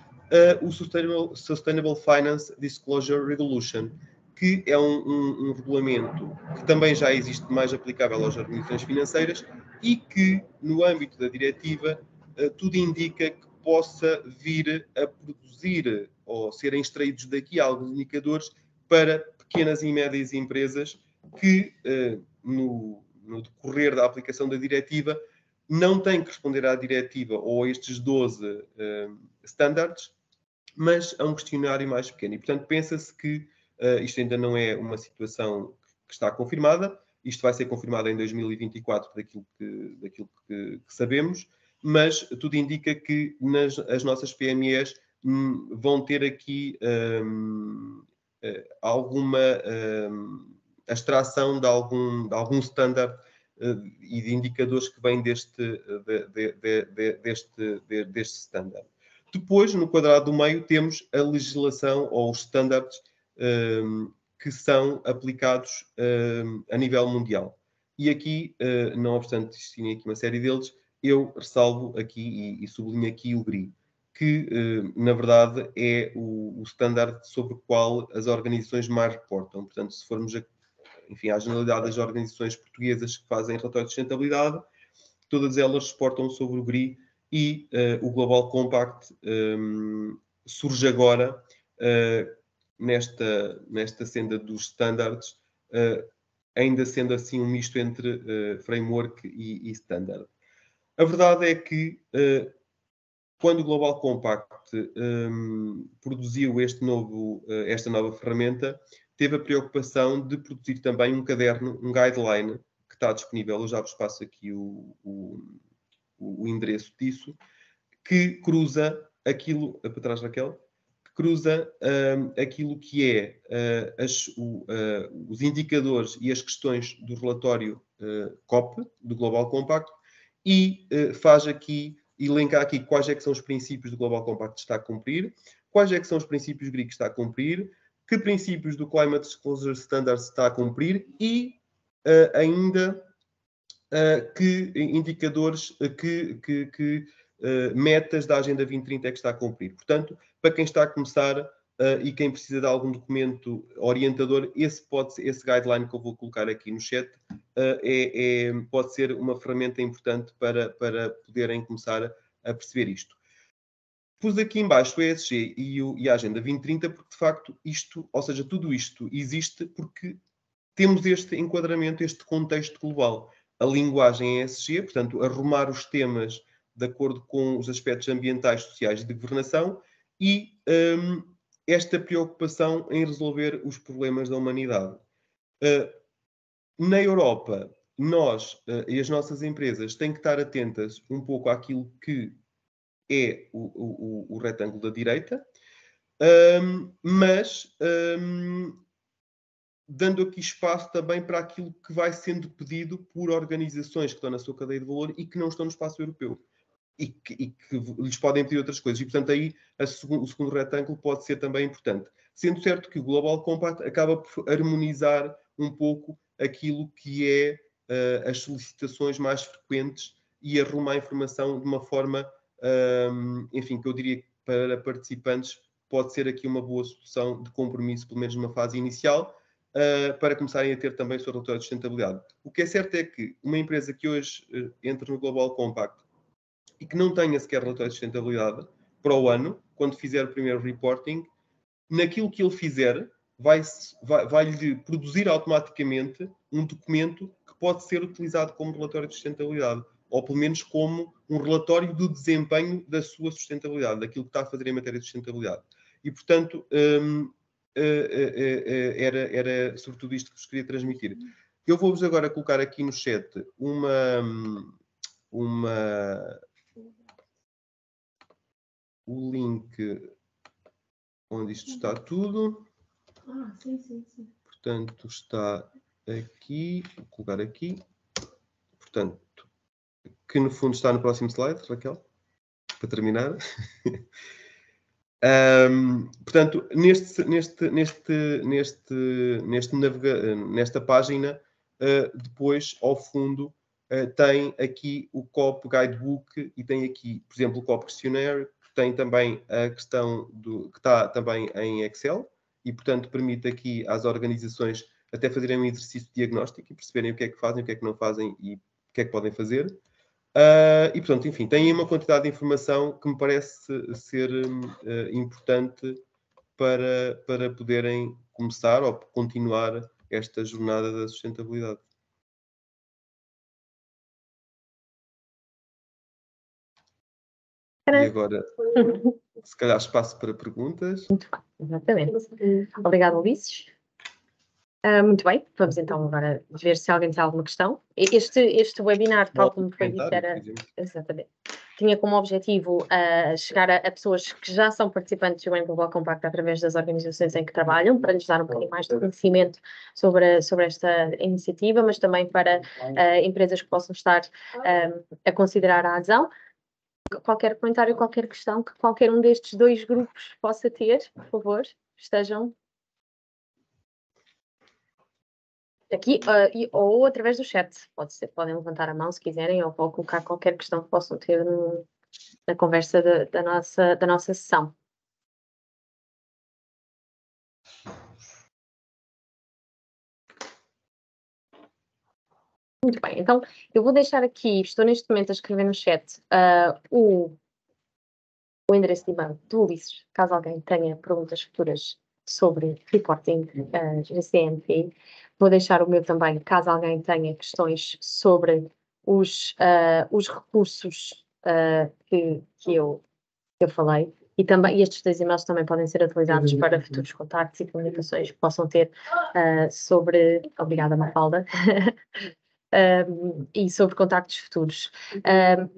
o Sustainable Finance Disclosure Regulation, que é um regulamento que também já existe mais aplicável às organizações financeiras e que, no âmbito da diretiva, tudo indica que possa vir a produzir ou serem extraídos daqui alguns indicadores para pequenas e médias empresas que, no decorrer da aplicação da diretiva, não têm que responder à diretiva ou a estes 12 standards, mas a um questionário mais pequeno. E, portanto, pensa-se que isto ainda não é uma situação que está confirmada, isto vai ser confirmado em 2024 daquilo que sabemos, mas tudo indica que as nossas PMEs vão ter aqui alguma abstração de algum standard e de indicadores que vêm deste standard. Depois, no quadrado do meio, temos a legislação ou os standards que são aplicados a nível mundial. E aqui, não obstante existirem aqui uma série deles, eu ressalvo aqui e sublinho aqui o GRI, que, na verdade, é o standard sobre o qual as organizações mais reportam. Portanto, se formos à generalidade das organizações portuguesas que fazem relatórios de sustentabilidade, todas elas reportam sobre o GRI e o Global Compact surge agora nesta senda dos standards, ainda sendo assim um misto entre framework e standard. A verdade é que quando o Global Compact produziu esta nova ferramenta, teve a preocupação de produzir também um caderno, um guideline, que está disponível, eu já vos passo aqui o endereço disso, que cruza aquilo, para trás, Raquel, que cruza aquilo que é os indicadores e as questões do relatório COP, do Global Compact, e faz aqui, elenca aqui quais é que são os princípios do Global Compact que está a cumprir, quais é que são os princípios GRI que está a cumprir, que princípios do Climate Disclosure Standards está a cumprir e ainda que indicadores, metas da Agenda 2030 é que está a cumprir. Portanto, para quem está a começar e quem precisa de algum documento orientador, esse guideline que eu vou colocar aqui no chat pode ser uma ferramenta importante para poderem começar a perceber isto. Pus aqui embaixo o ESG e a Agenda 2030 porque, de facto, ou seja, tudo isto existe porque temos este enquadramento, este contexto global. A linguagem ESG, portanto, arrumar os temas de acordo com os aspectos ambientais, sociais e de governação e esta preocupação em resolver os problemas da humanidade. Na Europa, nós e as nossas empresas têm que estar atentas um pouco àquilo que é o retângulo da direita, mas dando aqui espaço também para aquilo que vai sendo pedido por organizações que estão na sua cadeia de valor e que não estão no espaço europeu. E que lhes podem pedir outras coisas. E, portanto, aí o segundo retângulo pode ser também importante. Sendo certo que o Global Compact acaba por harmonizar um pouco aquilo que é as solicitações mais frequentes e arruma a informação de uma forma, enfim, que eu diria que para participantes pode ser aqui uma boa solução de compromisso, pelo menos numa fase inicial, para começarem a ter também o seu relatório de sustentabilidade. O que é certo é que uma empresa que hoje entra no Global Compact e que não tenha sequer relatório de sustentabilidade para o ano, quando fizer o primeiro reporting, naquilo que ele fizer, vai-lhe produzir automaticamente um documento que pode ser utilizado como relatório de sustentabilidade, ou pelo menos como um relatório do desempenho da sua sustentabilidade, daquilo que está a fazer em matéria de sustentabilidade. E, portanto, era sobretudo isto que vos queria transmitir. Eu vou-vos agora colocar aqui no chat o link onde isto está tudo. Sim. Portanto, está aqui, vou colocar aqui. Portanto, que no fundo está no próximo slide, Raquel, para terminar. Portanto, nesta página, depois, ao fundo, tem aqui o COP Guidebook e tem aqui, por exemplo, o COP Questionnaire, que tem também a questão que está também em Excel e, portanto, permite aqui às organizações até fazerem um exercício de diagnóstico e perceberem o que é que fazem, o que é que não fazem e o que é que podem fazer. E, portanto, enfim, tem uma quantidade de informação que me parece ser importante para poderem começar ou continuar esta jornada da sustentabilidade. E agora, se calhar, espaço para perguntas. Exatamente. Obrigada, Ulisses. Muito bem, vamos então agora ver se alguém tem alguma questão. Este webinar, tal como foi dito, exatamente, tinha como objetivo chegar a pessoas que já são participantes do UN Global Compact através das organizações em que trabalham, para lhes dar um bocadinho mais de conhecimento sobre esta iniciativa, mas também para empresas que possam estar a considerar a adesão. Qualquer comentário, qualquer questão que qualquer um destes dois grupos possa ter, por favor, estejam aqui ou através do chat. Podem levantar a mão se quiserem ou colocar qualquer questão que possam ter na conversa da nossa sessão. Muito bem, então eu vou deixar aqui, estou neste momento a escrever no chat o endereço de e-mail do Ulisses, caso alguém tenha perguntas futuras sobre reporting GCMP. Vou deixar o meu também, caso alguém tenha questões sobre os recursos que eu falei. E estes dois e-mails também podem ser utilizados para futuros contactos e comunicações que possam ter sobre... Obrigada, Mafalda. E sobre contactos futuros.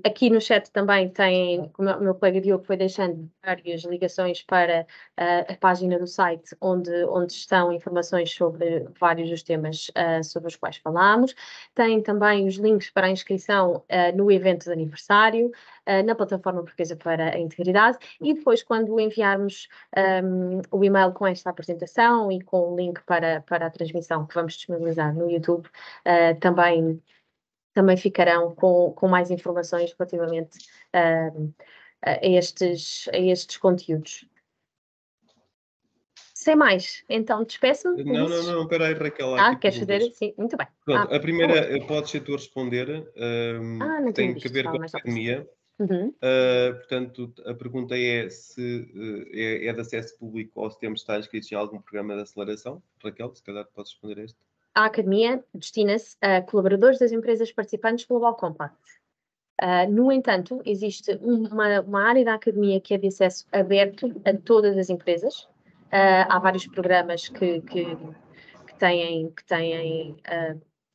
Aqui no chat também tem, como o meu colega Diogo foi deixando, várias ligações para a página do site, onde estão informações sobre vários dos temas sobre os quais falámos. Tem também os links para a inscrição no evento de aniversário, na plataforma portuguesa para a integridade, e depois, quando enviarmos o e-mail com esta apresentação e com o link para a transmissão que vamos disponibilizar no YouTube, também também ficarão com mais informações relativamente a estes conteúdos. Sem mais, então despeço-me. Não, espera aí, Raquel. Queres fazer? Sim, muito bem. Pronto, a primeira podes ser tu a responder, não tem tinha que visto, ver com a mais academia. Portanto, a pergunta é se é de acesso público ou se temos de estar inscritos em algum programa de aceleração. Raquel, se calhar podes responder a este. A academia destina-se a colaboradores das empresas participantes do Global Compact. No entanto, existe uma área da academia que é de acesso aberto a todas as empresas. Há vários programas que têm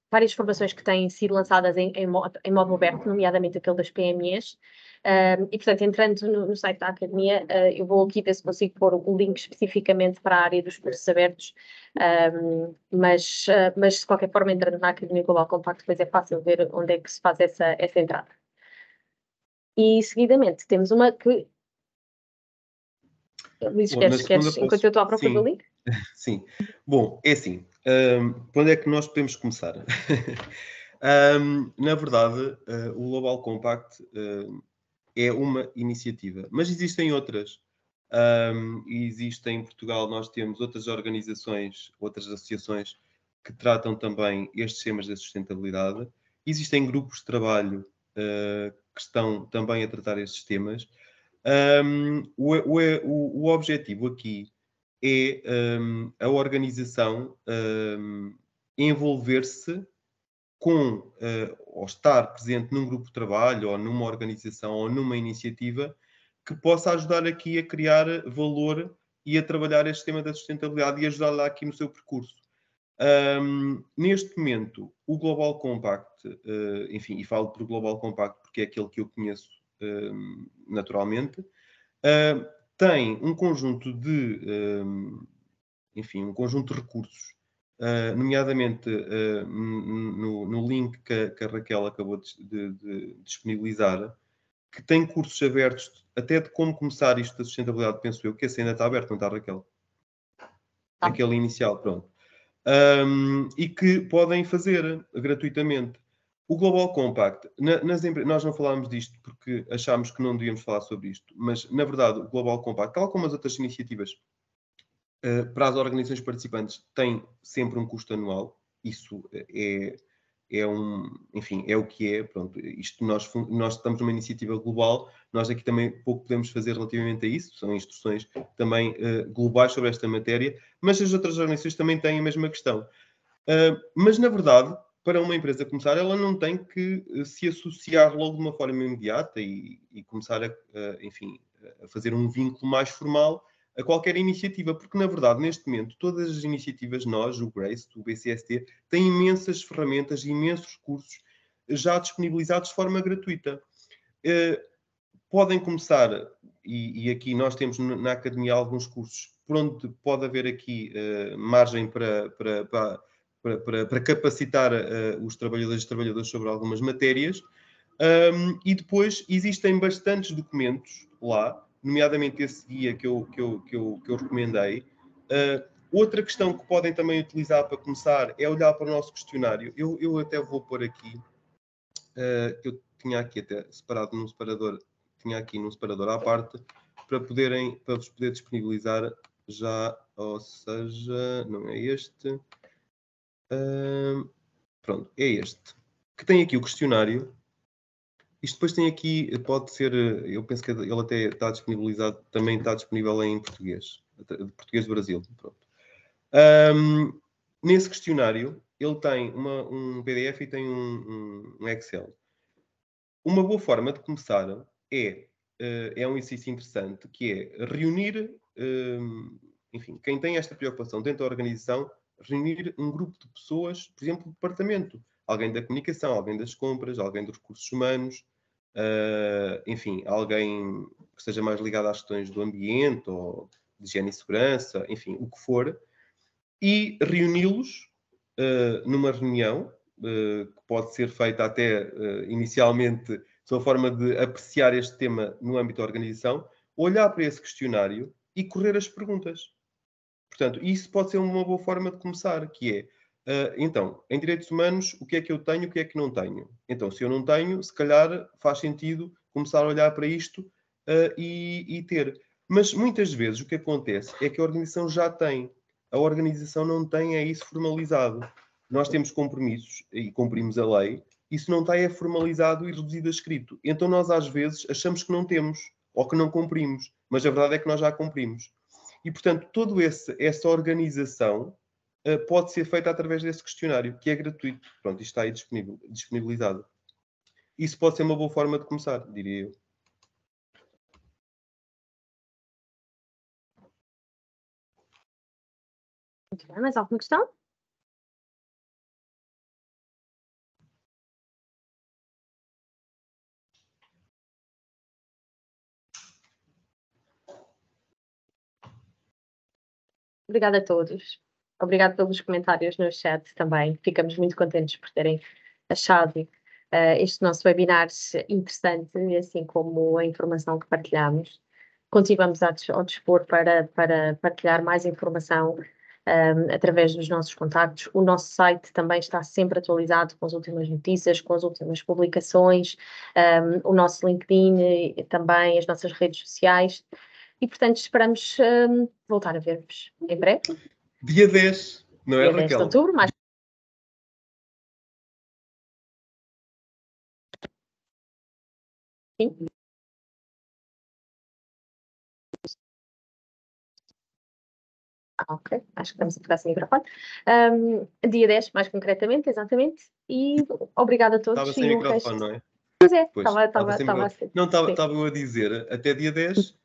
várias formações que têm sido lançadas em modo aberto, nomeadamente aquele das PMEs. E, portanto, entrando no site da academia, eu vou aqui ver se consigo pôr um link especificamente para a área dos cursos abertos, mas de qualquer forma, entrando na Academia Global Compact, depois é fácil ver onde é que se faz essa entrada. E, seguidamente, temos uma que... Luís, queres enquanto eu estou à procura do link? Sim. Bom, é assim. Quando é que nós podemos começar? Na verdade, o Global Compact é uma iniciativa, mas existem outras. Existem em Portugal, nós temos outras organizações, outras associações que tratam também estes temas da sustentabilidade. Existem grupos de trabalho que estão também a tratar estes temas. O objetivo aqui é a organização envolver-se com, ou estar presente num grupo de trabalho, ou numa organização, ou numa iniciativa que possa ajudar aqui a criar valor e a trabalhar este tema da sustentabilidade e ajudá-la aqui no seu percurso. Neste momento, o Global Compact, enfim, e falo por Global Compact porque é aquele que eu conheço naturalmente, tem um conjunto de, enfim, um conjunto de recursos, nomeadamente no link que a Raquel acabou de disponibilizar, que tem cursos abertos até de como começar isto da sustentabilidade, penso eu, que esse ainda está aberto, não está, Raquel? Aquele inicial, pronto. E que podem fazer gratuitamente. O Global Compact, nós não falámos disto porque achámos que não devíamos falar sobre isto, mas, na verdade, o Global Compact, tal como as outras iniciativas, para as organizações participantes, tem sempre um custo anual. Isso enfim, é o que é. Pronto, isto nós estamos numa iniciativa global, nós aqui também pouco podemos fazer relativamente a isso, são instruções também globais sobre esta matéria, mas as outras organizações também têm a mesma questão. Mas, na verdade, para uma empresa começar, ela não tem que se associar logo de uma forma imediata e começar enfim, a fazer um vínculo mais formal a qualquer iniciativa, porque, na verdade, neste momento, todas as iniciativas, nós, o GRACE, o BCST, têm imensas ferramentas e imensos recursos já disponibilizados de forma gratuita. Podem começar, e aqui nós temos na Academia alguns cursos, por onde pode haver aqui margem para capacitar os trabalhadores e trabalhadoras sobre algumas matérias. E depois existem bastantes documentos lá, nomeadamente esse guia que eu recomendei. Outra questão que podem também utilizar para começar é olhar para o nosso questionário. Eu até vou pôr aqui, eu tinha aqui até separado num separador, tinha aqui num separador à parte, para vos poder disponibilizar já, ou seja, não é este. Pronto, é este. Que tem aqui o questionário. Isto depois tem aqui, pode ser, eu penso que ele até está disponibilizado, também está disponível em português, português do Brasil. Pronto. Nesse questionário, ele tem um PDF e tem um Excel. Uma boa forma de começar é um exercício interessante, que é reunir, enfim, quem tem esta preocupação dentro da organização, reunir um grupo de pessoas, por exemplo, do departamento, alguém da comunicação, alguém das compras, alguém dos recursos humanos, enfim, alguém que esteja mais ligado às questões do ambiente ou de higiene e segurança, enfim, o que for, e reuni-los numa reunião, que pode ser feita até inicialmente de uma forma de apreciar este tema no âmbito da organização, olhar para esse questionário e correr as perguntas. Portanto, isso pode ser uma boa forma de começar, que é Então, em direitos humanos, o que é que eu tenho, o que é que não tenho? Então, se eu não tenho, se calhar faz sentido começar a olhar para isto e ter. Mas muitas vezes o que acontece é que a organização já tem. A organização não tem é isso formalizado. Nós temos compromissos e cumprimos a lei. Isso não está formalizado e reduzido a escrito. Então nós às vezes achamos que não temos ou que não cumprimos. Mas a verdade é que nós já cumprimos. E, portanto, toda essa organização pode ser feita através desse questionário, que é gratuito. Pronto, isto está aí disponibilizado. Isso pode ser uma boa forma de começar, diria eu. Muito bem, mais alguma questão? Obrigada a todos. Obrigada pelos comentários no chat também. Ficamos muito contentes por terem achado este nosso webinar interessante, assim como a informação que partilhamos. Continuamos ao dispor para partilhar mais informação através dos nossos contactos. O nosso site também está sempre atualizado com as últimas notícias, com as últimas publicações, o nosso LinkedIn e também as nossas redes sociais. E, portanto, esperamos voltar a ver-vos em breve. Dia 10, não é, Dia 10 de Raquel? outubro, mais... Sim. Ok, acho que estamos a ficar sem microfone. Dia 10, mais concretamente, exatamente. E obrigada a todos. Estava sem microfone, não é? Pois é, Pois, estava assim. Não, estava eu a dizer, até dia 10,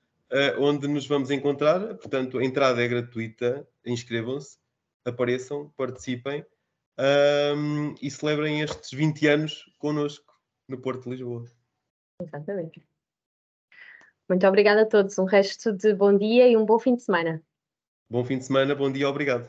onde nos vamos encontrar. Portanto, a entrada é gratuita, inscrevam-se, apareçam, participem e celebrem estes 20 anos connosco no Porto de Lisboa. Exatamente. Muito obrigada a todos. Um resto de bom dia e um bom fim de semana. Bom fim de semana, bom dia, obrigado.